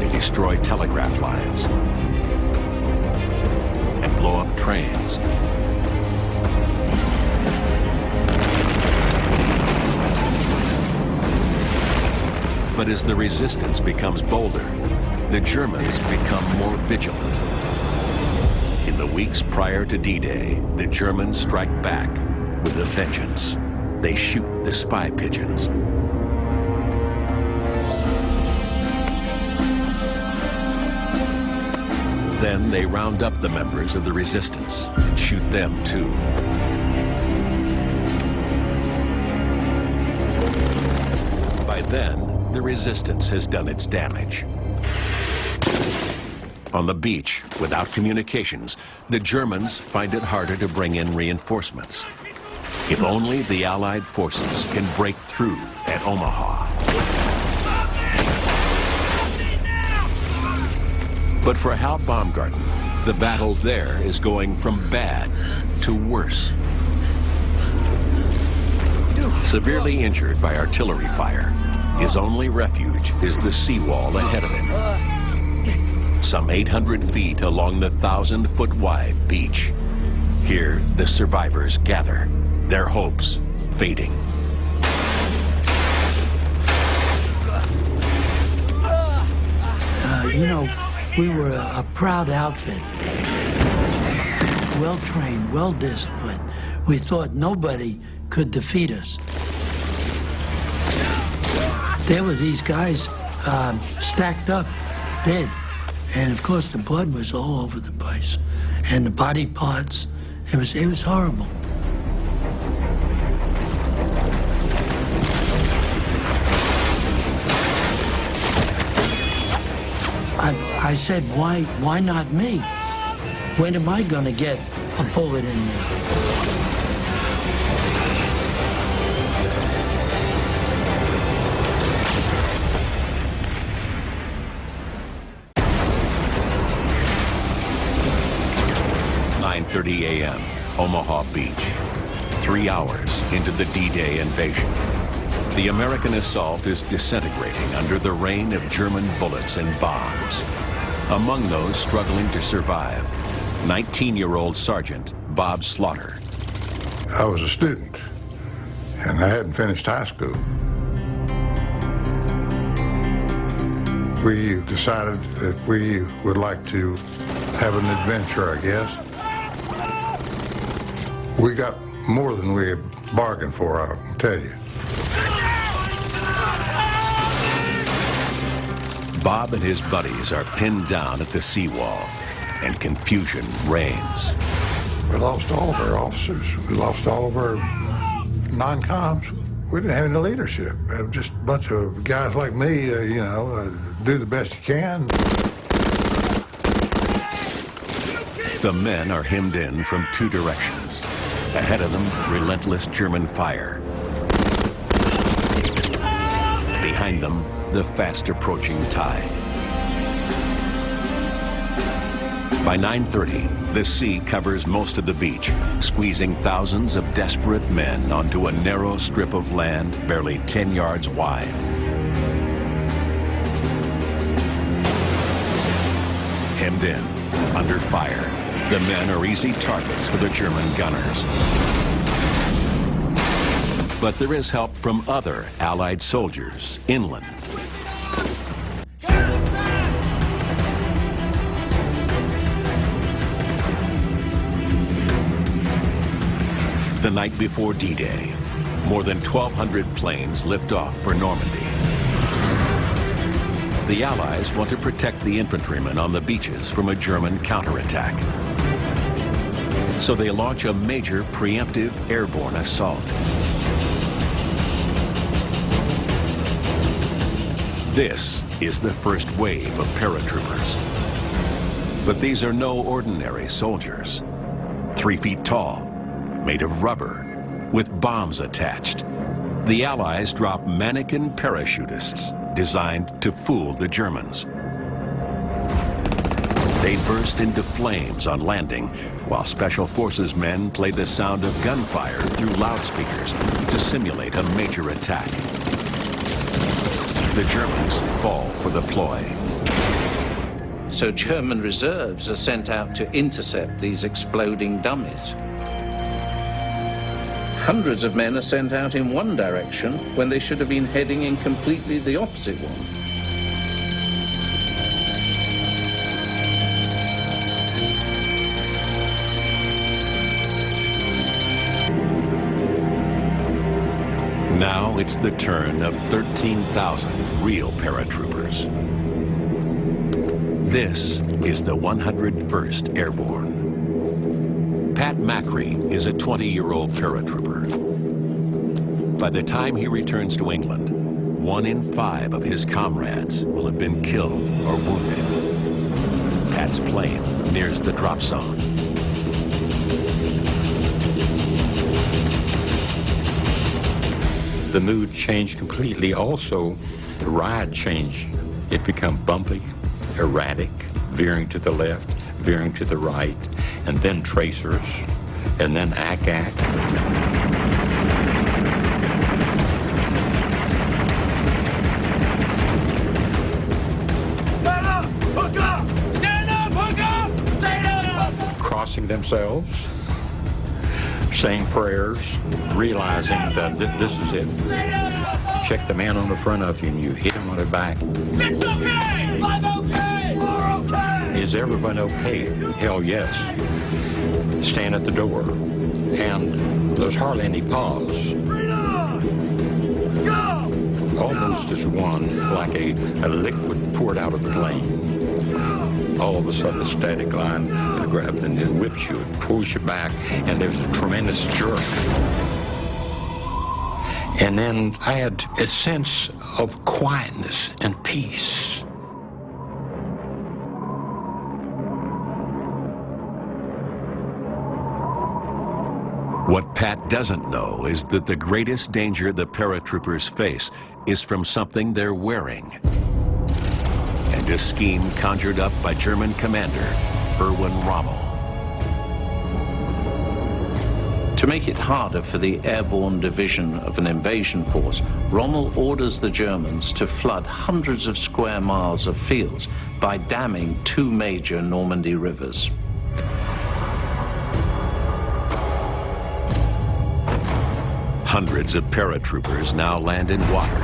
Speaker 1: They destroy telegraph lines and blow up trains. But as the resistance becomes bolder, the Germans become more vigilant. In the weeks prior to D-Day, the Germans strike back with a vengeance. They shoot the spy pigeons. Then they round up the members of the resistance and shoot them too. By then, the resistance has done its damage. On the beach, without communications, the Germans find it harder to bring in reinforcements. If only the Allied forces can break through at Omaha. But for Hal Baumgarten, the battle there is going from bad to worse. Severely injured by artillery fire, his only refuge is the seawall ahead of him. Some 800 feet along the 1,000-foot wide beach. Here, the survivors gather, their hopes fading.
Speaker 2: You know, we were a proud outfit. Well-trained, well-disciplined. We thought nobody could defeat us. There were these guys stacked up, dead. And of course the blood was all over the place. And the body parts, it was horrible. I said, why not me? When am I gonna get a bullet in me?
Speaker 1: .30 a.m., Omaha Beach. 3 hours into the D-Day invasion. The American assault is disintegrating under the rain of German bullets and bombs. Among those struggling to survive, 19-year-old Sergeant Bob Slaughter.
Speaker 17: I was a student, and I hadn't finished high school. We decided that we would like to have an adventure, I guess. We got more than we had bargained for, I can tell you.
Speaker 1: Bob and his buddies are pinned down at the seawall, and confusion reigns.
Speaker 17: We lost all of our officers. We lost all of our non-coms. We didn't have any leadership. Just a bunch of guys like me, do the best you can.
Speaker 1: The men are hemmed in from two directions. Ahead of them, relentless German fire. Behind them, the fast-approaching tide. By 9:30, the sea covers most of the beach, squeezing thousands of desperate men onto a narrow strip of land barely 10 yards wide. Hemmed in, under fire, the men are easy targets for the German gunners. But there is help from other Allied soldiers inland. The night before D-Day, more than 1,200 planes lift off for Normandy. The Allies want to protect the infantrymen on the beaches from a German counterattack. So they launch a major preemptive airborne assault. This is the first wave of paratroopers. But these are no ordinary soldiers. 3 feet tall, made of rubber, with bombs attached. The Allies drop mannequin parachutists designed to fool the Germans. They burst into flames on landing, while Special Forces men play the sound of gunfire through loudspeakers to simulate a major attack. the Germans fall for the ploy.
Speaker 3: So German reserves are sent out to intercept these exploding dummies. Hundreds of men are sent out in one direction when they should have been heading in completely the opposite one.
Speaker 1: Now it's the turn of 13,000 real paratroopers. This is the 101st Airborne. Pat Macri is a 20-year-old paratrooper. By the time he returns to England, 1 in 5 of his comrades will have been killed or wounded. Pat's plane nears the drop zone.
Speaker 18: The mood changed completely. Also, the ride changed. It became bumpy, erratic, veering to the left, veering to the right, and then tracers, and then ack-ack.
Speaker 19: Stand up! Hook up! Stand up! Hook up! Stand up!
Speaker 18: Crossing themselves, saying prayers, realizing that this is it. Check the man on the front of you and you hit him on the back.
Speaker 19: 6 okay! 5 okay! 4 okay!
Speaker 18: Is everyone okay? Hell yes. Stand at the door. And there's hardly any pause.
Speaker 19: Go!
Speaker 18: Almost as one, like a liquid poured out of the plane. All of a sudden, the static line grabs and it whips you, it pulls you back, and there's a tremendous jerk. And then I had a sense of quietness and peace.
Speaker 1: What Pat doesn't know is that the greatest danger the paratroopers face is from something they're wearing. And a scheme conjured up by German commander Erwin Rommel.
Speaker 3: To make it harder for the airborne division of an invasion force, Rommel orders the Germans to flood hundreds of square miles of fields by damming 2 major Normandy rivers.
Speaker 1: Hundreds of paratroopers now land in water,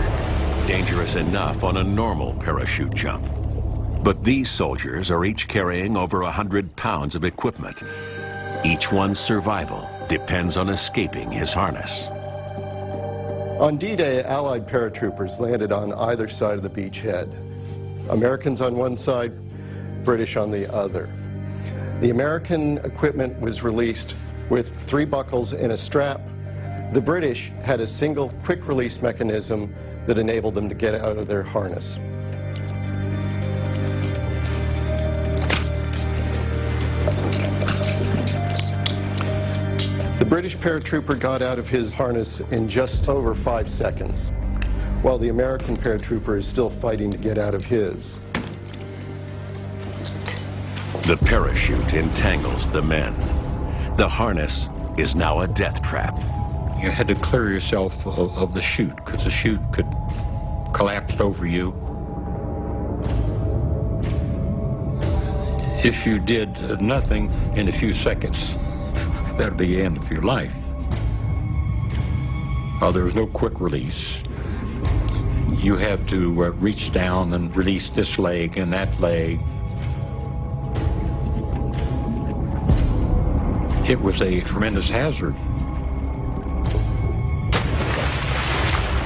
Speaker 1: dangerous enough on a normal parachute jump. But these soldiers are each carrying over 100 pounds of equipment. Each one's survival depends on escaping his harness.
Speaker 9: On D-Day, Allied paratroopers landed on either side of the beachhead. Americans on one side, British on the other. The American equipment was released with 3 buckles and a strap. The British had a single quick-release mechanism that enabled them to get out of their harness. The British paratrooper got out of his harness in just over 5 seconds, while the American paratrooper is still fighting to get out of his.
Speaker 1: The parachute entangles the men. The harness is now a death trap.
Speaker 18: You had to clear yourself of the chute, because the chute could collapse over you. If you did nothing in a few seconds, that would be the end of your life. There was no quick release. You had to reach down and release this leg and that leg. It was a tremendous hazard.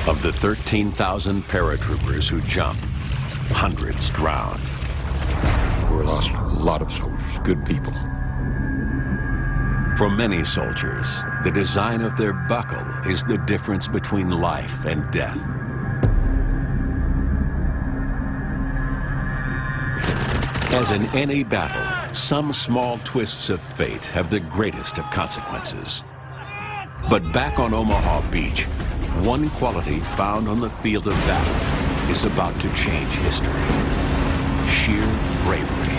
Speaker 1: Of the 13,000 paratroopers who jump, hundreds drown.
Speaker 18: We lost a lot of soldiers, good people.
Speaker 1: For many soldiers, the design of their buckle is the difference between life and death. As in any battle, some small twists of fate have the greatest of consequences. But back on Omaha Beach, one quality found on the field of battle is about to change history: sheer bravery.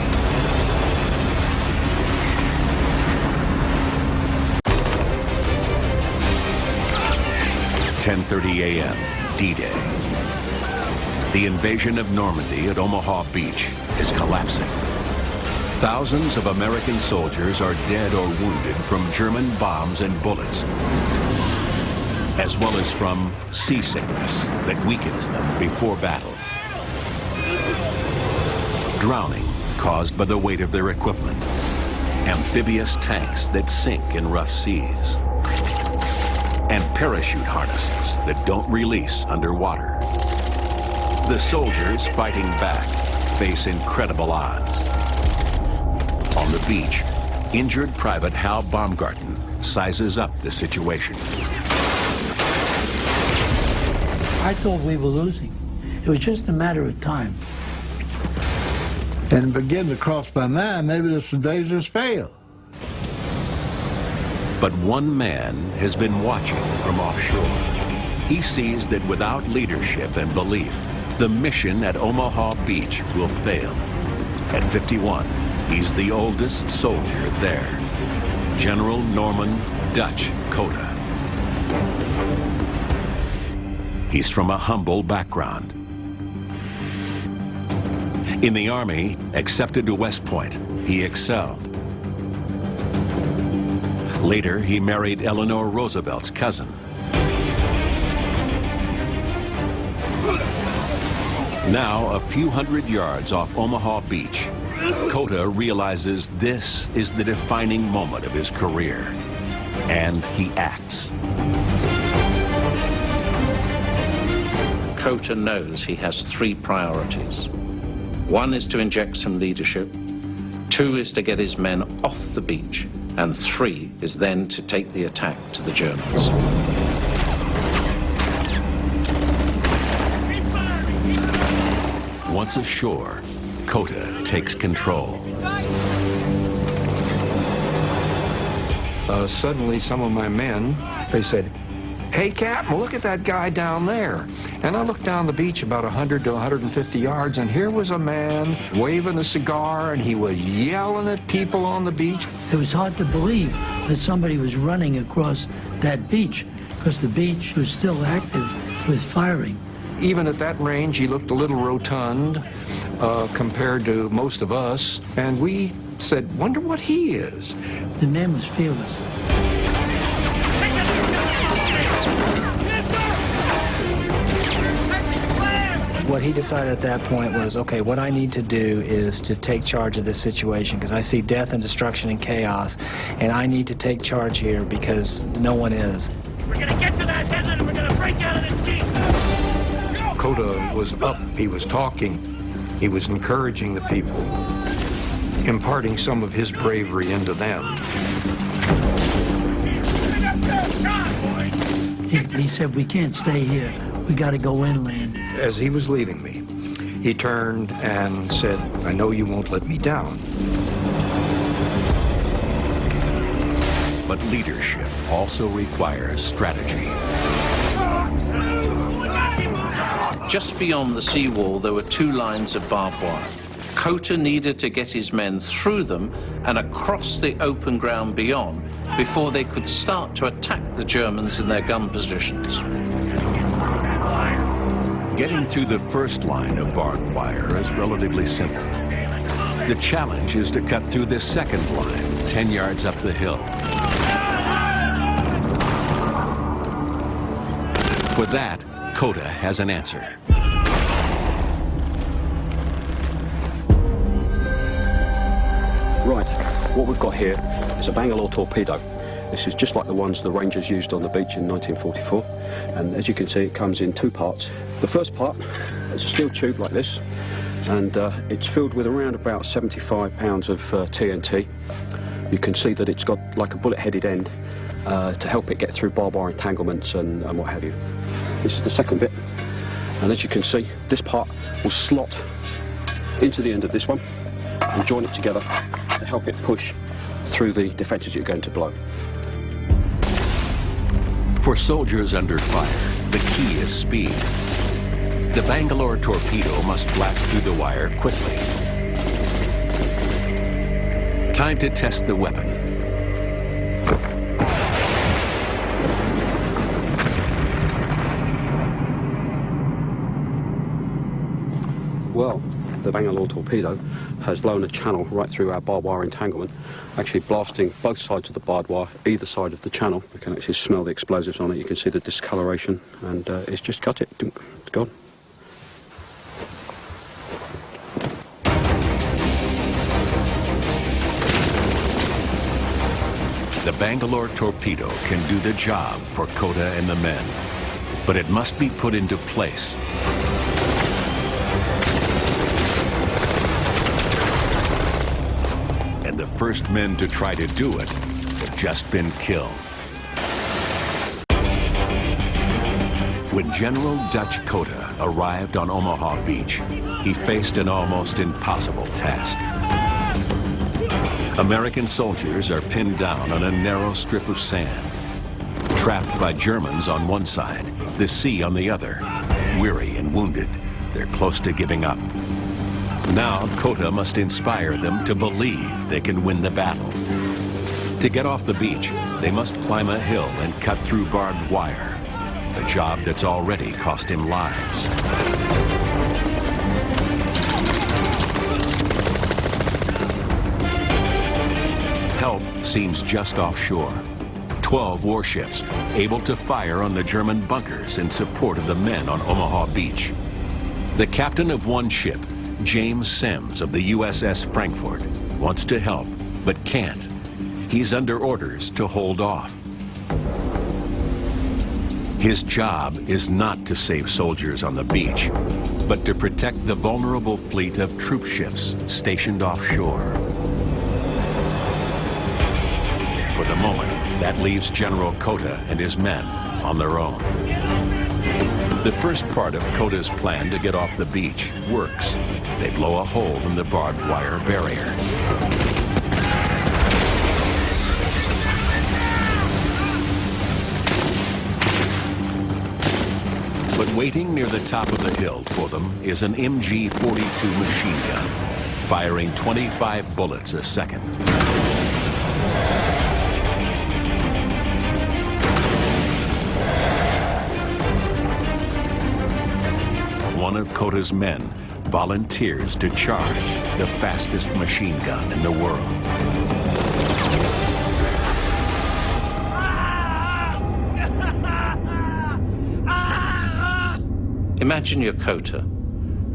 Speaker 1: "10:30 a.m., D-Day. The invasion of Normandy at Omaha Beach is collapsing. Thousands of American soldiers are dead or wounded from German bombs and bullets, as well as from seasickness that weakens them before battle. Drowning caused by the weight of their equipment. Amphibious tanks that sink in rough seas. And parachute harnesses that don't release underwater. The soldiers fighting back face incredible odds. On the beach, injured Private Hal Baumgarten sizes up the situation.
Speaker 2: I thought we were losing. It was just a matter of time.
Speaker 6: And it began to cross my mind, maybe this day just failed.
Speaker 1: But one man has been watching from offshore. He sees that without leadership and belief, the mission at Omaha Beach will fail. At 51, he's the oldest soldier there. General Norman Dutch Cota. He's from a humble background. In the Army, accepted to West Point, he excelled. Later, he married Eleanor Roosevelt's cousin. Now, a few hundred yards off Omaha Beach, Cota realizes this is the defining moment of his career, and he acts.
Speaker 3: Cota knows he has three priorities. One is to inject some leadership, two is to get his men off the beach, and three is then to take the attack to the Germans.
Speaker 1: Once ashore, Cota takes control.
Speaker 20: Suddenly, some of my men, they said, "Hey, Captain, look at that guy down there." And I looked down the beach about 100 to 150 yards, and here was a man waving a cigar, and he was yelling at people on the beach.
Speaker 2: It was hard to believe that somebody was running across that beach, because the beach was still active with firing.
Speaker 20: Even at that range, he looked a little rotund compared to most of us, and we said, "Wonder what he is."
Speaker 2: The man was fearless.
Speaker 21: What he decided at that point was, okay, what I need to do is to take charge of this situation, because I see death and destruction and chaos, and I need to take charge here because no one is.
Speaker 19: We're gonna get to that headland and we're gonna break out of this beach.
Speaker 20: Cota was up, he was talking, he was encouraging the people, imparting some of his bravery into them.
Speaker 2: He said, "We can't stay here. We got to go inland."
Speaker 20: As he was leaving me, he turned and said, "I know you won't let me down."
Speaker 1: But leadership also requires strategy.
Speaker 3: Just beyond the seawall, there were two lines of barbed wire. Cota needed to get his men through them and across the open ground beyond before they could start to attack the Germans in their gun positions.
Speaker 1: Getting through the first line of barbed wire is relatively simple. The challenge is to cut through the second line, 10 yards up the hill. For that, Cota has an answer.
Speaker 16: Right, what we've got here is a Bangalore torpedo. This is just like the ones the Rangers used on the beach in 1944. And as you can see, it comes in two parts. The first part is a steel tube like this, and it's filled with around about 75 pounds of TNT. You can see that it's got like a bullet-headed end to help it get through barbed wire entanglements and what have you. This is the second bit, and as you can see, this part will slot into the end of this one and join it together to help it push through the defences you're going to blow.
Speaker 1: For soldiers under fire, the key is speed. The Bangalore torpedo must blast through the wire quickly. Time to test the weapon.
Speaker 16: Well, the Bangalore torpedo has blown a channel right through our barbed wire entanglement, actually blasting both sides of the barbed wire, either side of the channel. You can actually smell the explosives on it. You can see the discoloration, and it's just cut it. It's gone.
Speaker 1: The Bangalore torpedo can do the job for Kota and the men, but it must be put into place. And the first men to try to do it have just been killed. When General Dutch Kota arrived on Omaha Beach, he faced an almost impossible task. American soldiers are pinned down on a narrow strip of sand, trapped by Germans on one side, the sea on the other. Weary and wounded, they're close to giving up. Now Kota must inspire them to believe they can win the battle. To get off the beach, they must climb a hill and cut through barbed wire, a job that's already cost him lives. Help seems just offshore. 12 warships able to fire on the German bunkers in support of the men on Omaha Beach. The captain of one ship, James Sims of the USS Frankfurt, wants to help, but can't. He's under orders to hold off. His job is not to save soldiers on the beach, but to protect the vulnerable fleet of troop ships stationed offshore. For the moment, that leaves General Kota and his men on their own. The first part of Kota's plan to get off the beach works. They blow a hole in the barbed wire barrier. But waiting near the top of the hill for them is an MG-42 machine gun, firing 25 bullets a second. One of Kota's men volunteers to charge the fastest machine gun in the world.
Speaker 3: Imagine you're Kota.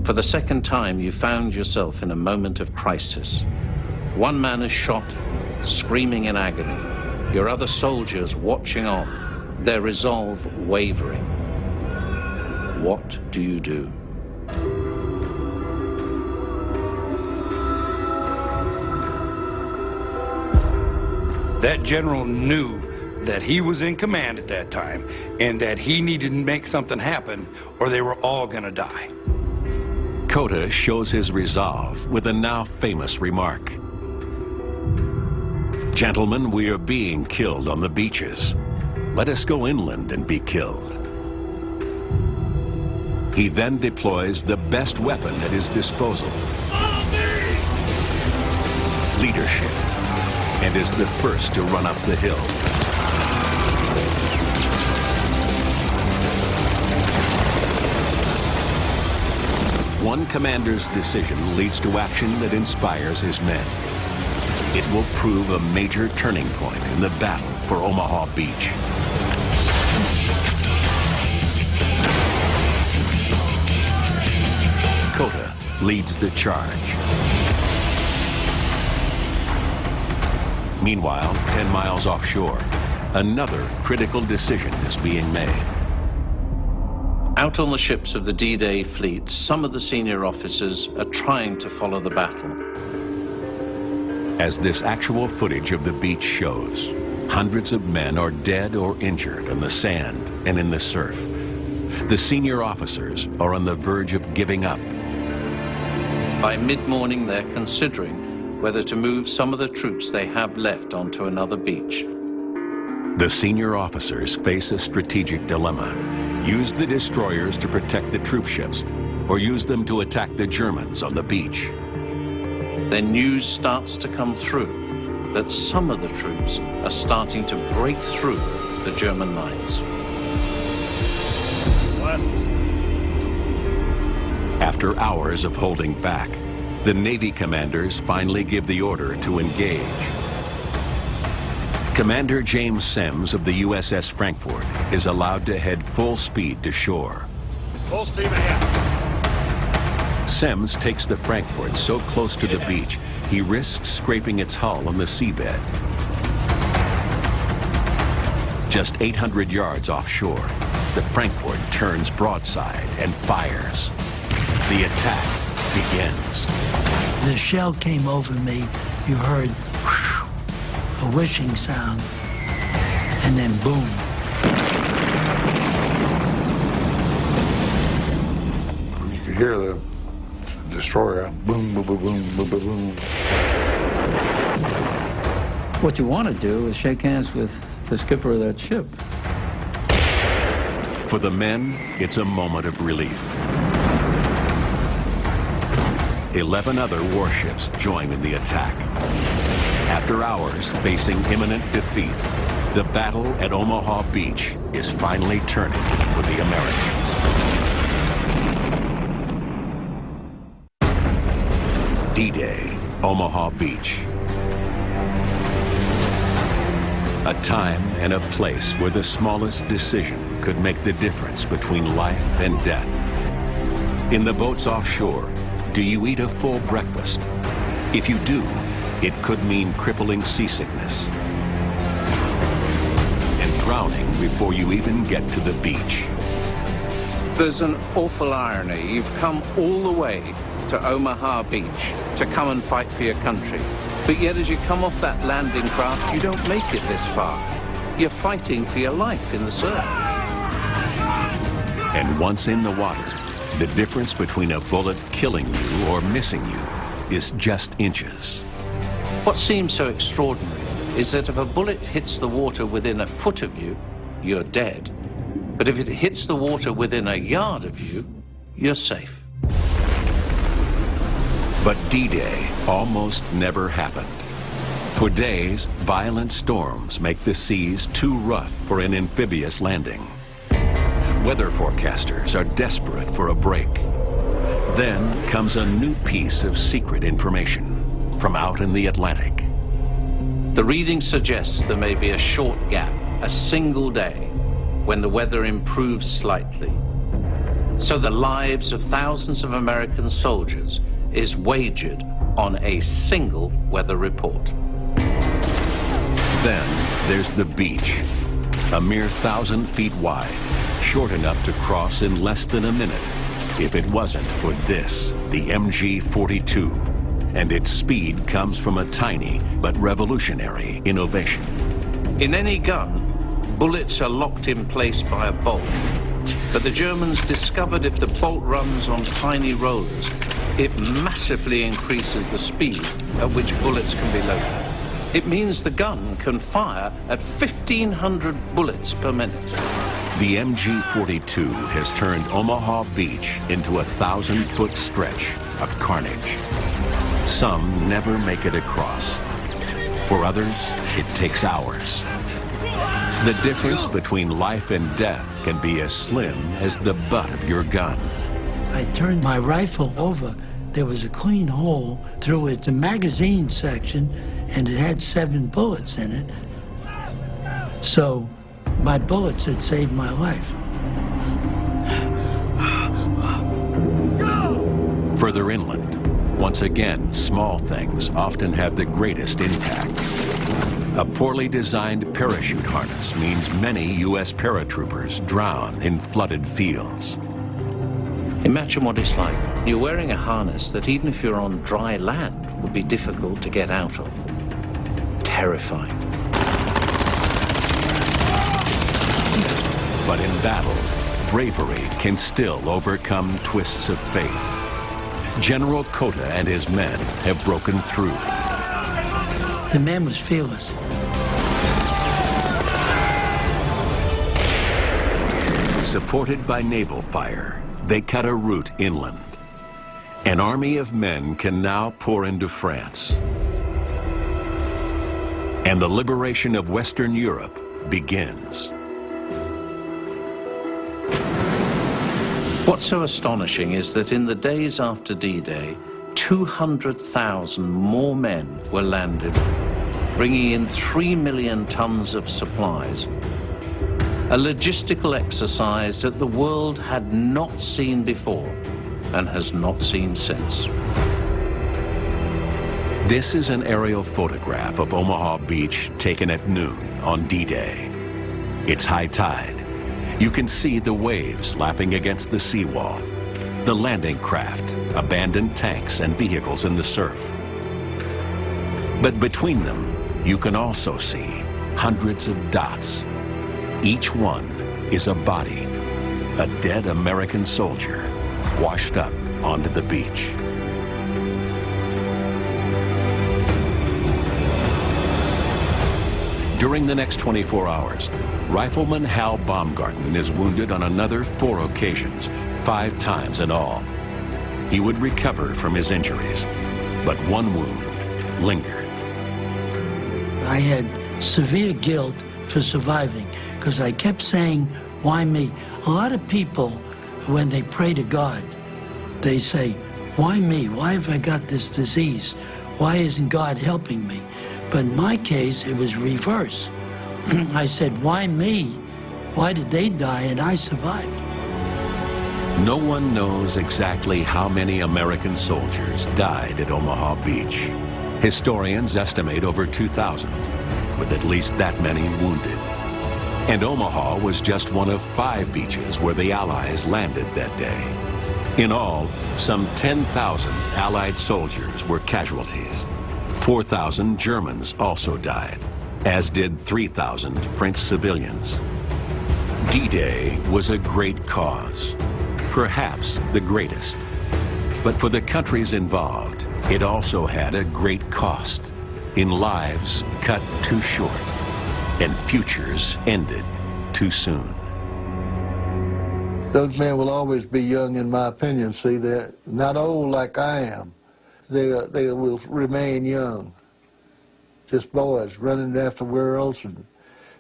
Speaker 3: For the second time, you found yourself in a moment of crisis. One man is shot, screaming in agony. Your other soldiers watching on, their resolve wavering. What do you do?
Speaker 4: That general knew that he was in command at that time and that he needed to make something happen or they were all gonna die.
Speaker 1: Kota shows his resolve with a now famous remark. Gentlemen, we are being killed on the beaches. Let us go inland and be killed. He then deploys the best weapon at his disposal. Leadership. And is the first to run up the hill. One commander's decision leads to action that inspires his men. It will prove a major turning point in the battle for Omaha Beach. Kota leads the charge. Meanwhile, 10 miles offshore, another critical decision is being made.
Speaker 3: Out on the ships of the D-Day fleet, some of the senior officers are trying to follow the battle.
Speaker 1: As this actual footage of the beach shows, hundreds of men are dead or injured on the sand and in the surf. The senior officers are on the verge of giving up.
Speaker 3: By mid-morning, they're considering whether to move some of the troops they have left onto another beach.
Speaker 1: The senior officers face a strategic dilemma. Use the destroyers to protect the troop ships, or use them to attack the Germans on the beach.
Speaker 3: Then news starts to come through that some of the troops are starting to break through the German lines.
Speaker 1: After hours of holding back, the Navy commanders finally give the order to engage. Commander James Semmes of the USS Frankfurt is allowed to head full speed to shore.
Speaker 19: Full steam ahead.
Speaker 1: Semmes takes the Frankfurt so close to the beach, he risks scraping its hull on the seabed. Just 800 yards offshore, the Frankfurt turns broadside and fires. The attack begins.
Speaker 2: The shell came over me. You heard whoosh, a whishing sound, and then boom.
Speaker 17: You could hear the destroyer boom, boom, boom, boom, boom, boom, boom.
Speaker 12: What you want to do is shake hands with the skipper of that ship.
Speaker 1: For the men, it's a moment of relief. 11 other warships join in the attack. After hours facing imminent defeat, the battle at Omaha Beach is finally turning for the Americans. D-Day, Omaha Beach. A time and a place where the smallest decision could make the difference between life and death. In the boats offshore, do you eat a full breakfast? If you do, it could mean crippling seasickness and drowning before you even get to the beach.
Speaker 3: There's an awful irony. You've come all the way to Omaha Beach to come and fight for your country. But yet as you come off that landing craft, you don't make it this far. You're fighting for your life in the surf.
Speaker 1: And once in the water, the difference between a bullet killing you or missing you is just inches.
Speaker 3: What seems so extraordinary is that if a bullet hits the water within a foot of you, you're dead. But if it hits the water within a yard of you, you're safe.
Speaker 1: But D-Day almost never happened. For days, violent storms make the seas too rough for an amphibious landing. Weather forecasters are desperate for a break. Then comes a new piece of secret information from out in the Atlantic.
Speaker 3: The reading suggests there may be a short gap, a single day, when the weather improves slightly. So the lives of thousands of American soldiers is wagered on a single weather report.
Speaker 1: Then there's the beach, a mere 1,000 feet wide, short enough to cross in less than a minute if it wasn't for this, the MG-42, and its speed comes from a tiny but revolutionary innovation.
Speaker 3: In any gun, bullets are locked in place by a bolt, but the Germans discovered if the bolt runs on tiny rollers, it massively increases the speed at which bullets can be loaded. It means the gun can fire at 1,500 bullets per minute.
Speaker 1: The MG-42 has turned Omaha Beach into a 1,000-foot stretch of carnage. Some never make it across. For others, it takes hours. The difference between life and death can be as slim as the butt of your gun.
Speaker 2: I turned my rifle over. There was a clean hole through its magazine section, and it had 7 bullets in it. So my bullets had saved my life.
Speaker 1: Further inland, once again, small things often have the greatest impact. A poorly designed parachute harness means many U.S. paratroopers drown in flooded fields.
Speaker 3: Imagine what it's like. You're wearing a harness that even if you're on dry land would be difficult to get out of. Terrifying.
Speaker 1: But in battle, bravery can still overcome twists of fate. General Cota and his men have broken through.
Speaker 2: The man was fearless.
Speaker 1: Supported by naval fire, they cut a route inland. An army of men can now pour into France. And the liberation of Western Europe begins.
Speaker 3: What's so astonishing is that in the days after D-Day, 200,000 more men were landed, bringing in 3 million tons of supplies. A logistical exercise that the world had not seen before and has not seen since.
Speaker 1: This is an aerial photograph of Omaha Beach taken at noon on D-Day. It's high tide. You can see the waves lapping against the seawall, the landing craft, abandoned tanks and vehicles in the surf. But between them, you can also see hundreds of dots. Each one is a body, a dead American soldier washed up onto the beach. During the next 24 hours, Rifleman Hal Baumgarten is wounded on another 4 occasions, 5 times in all. He would recover from his injuries, but one wound lingered.
Speaker 2: I had severe guilt for surviving because I kept saying, why me? A lot of people, when they pray to God, they say, why me? Why have I got this disease? Why isn't God helping me? But in my case, it was reverse. I said, why me? Why did they die and I survived?
Speaker 1: No one knows exactly how many American soldiers died at Omaha Beach. Historians estimate over 2,000, with at least that many wounded. And Omaha was just one of 5 beaches where the Allies landed that day. In all, some 10,000 Allied soldiers were casualties. 4,000 Germans also died, as did 3,000 French civilians. D-Day was a great cause, perhaps the greatest. But for the countries involved, it also had a great cost in lives cut too short and futures ended too soon.
Speaker 6: Those men will always be young, in my opinion. See, they're not old like I am. They will remain young. Just boys running after girls and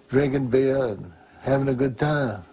Speaker 6: drinking beer and having a good time.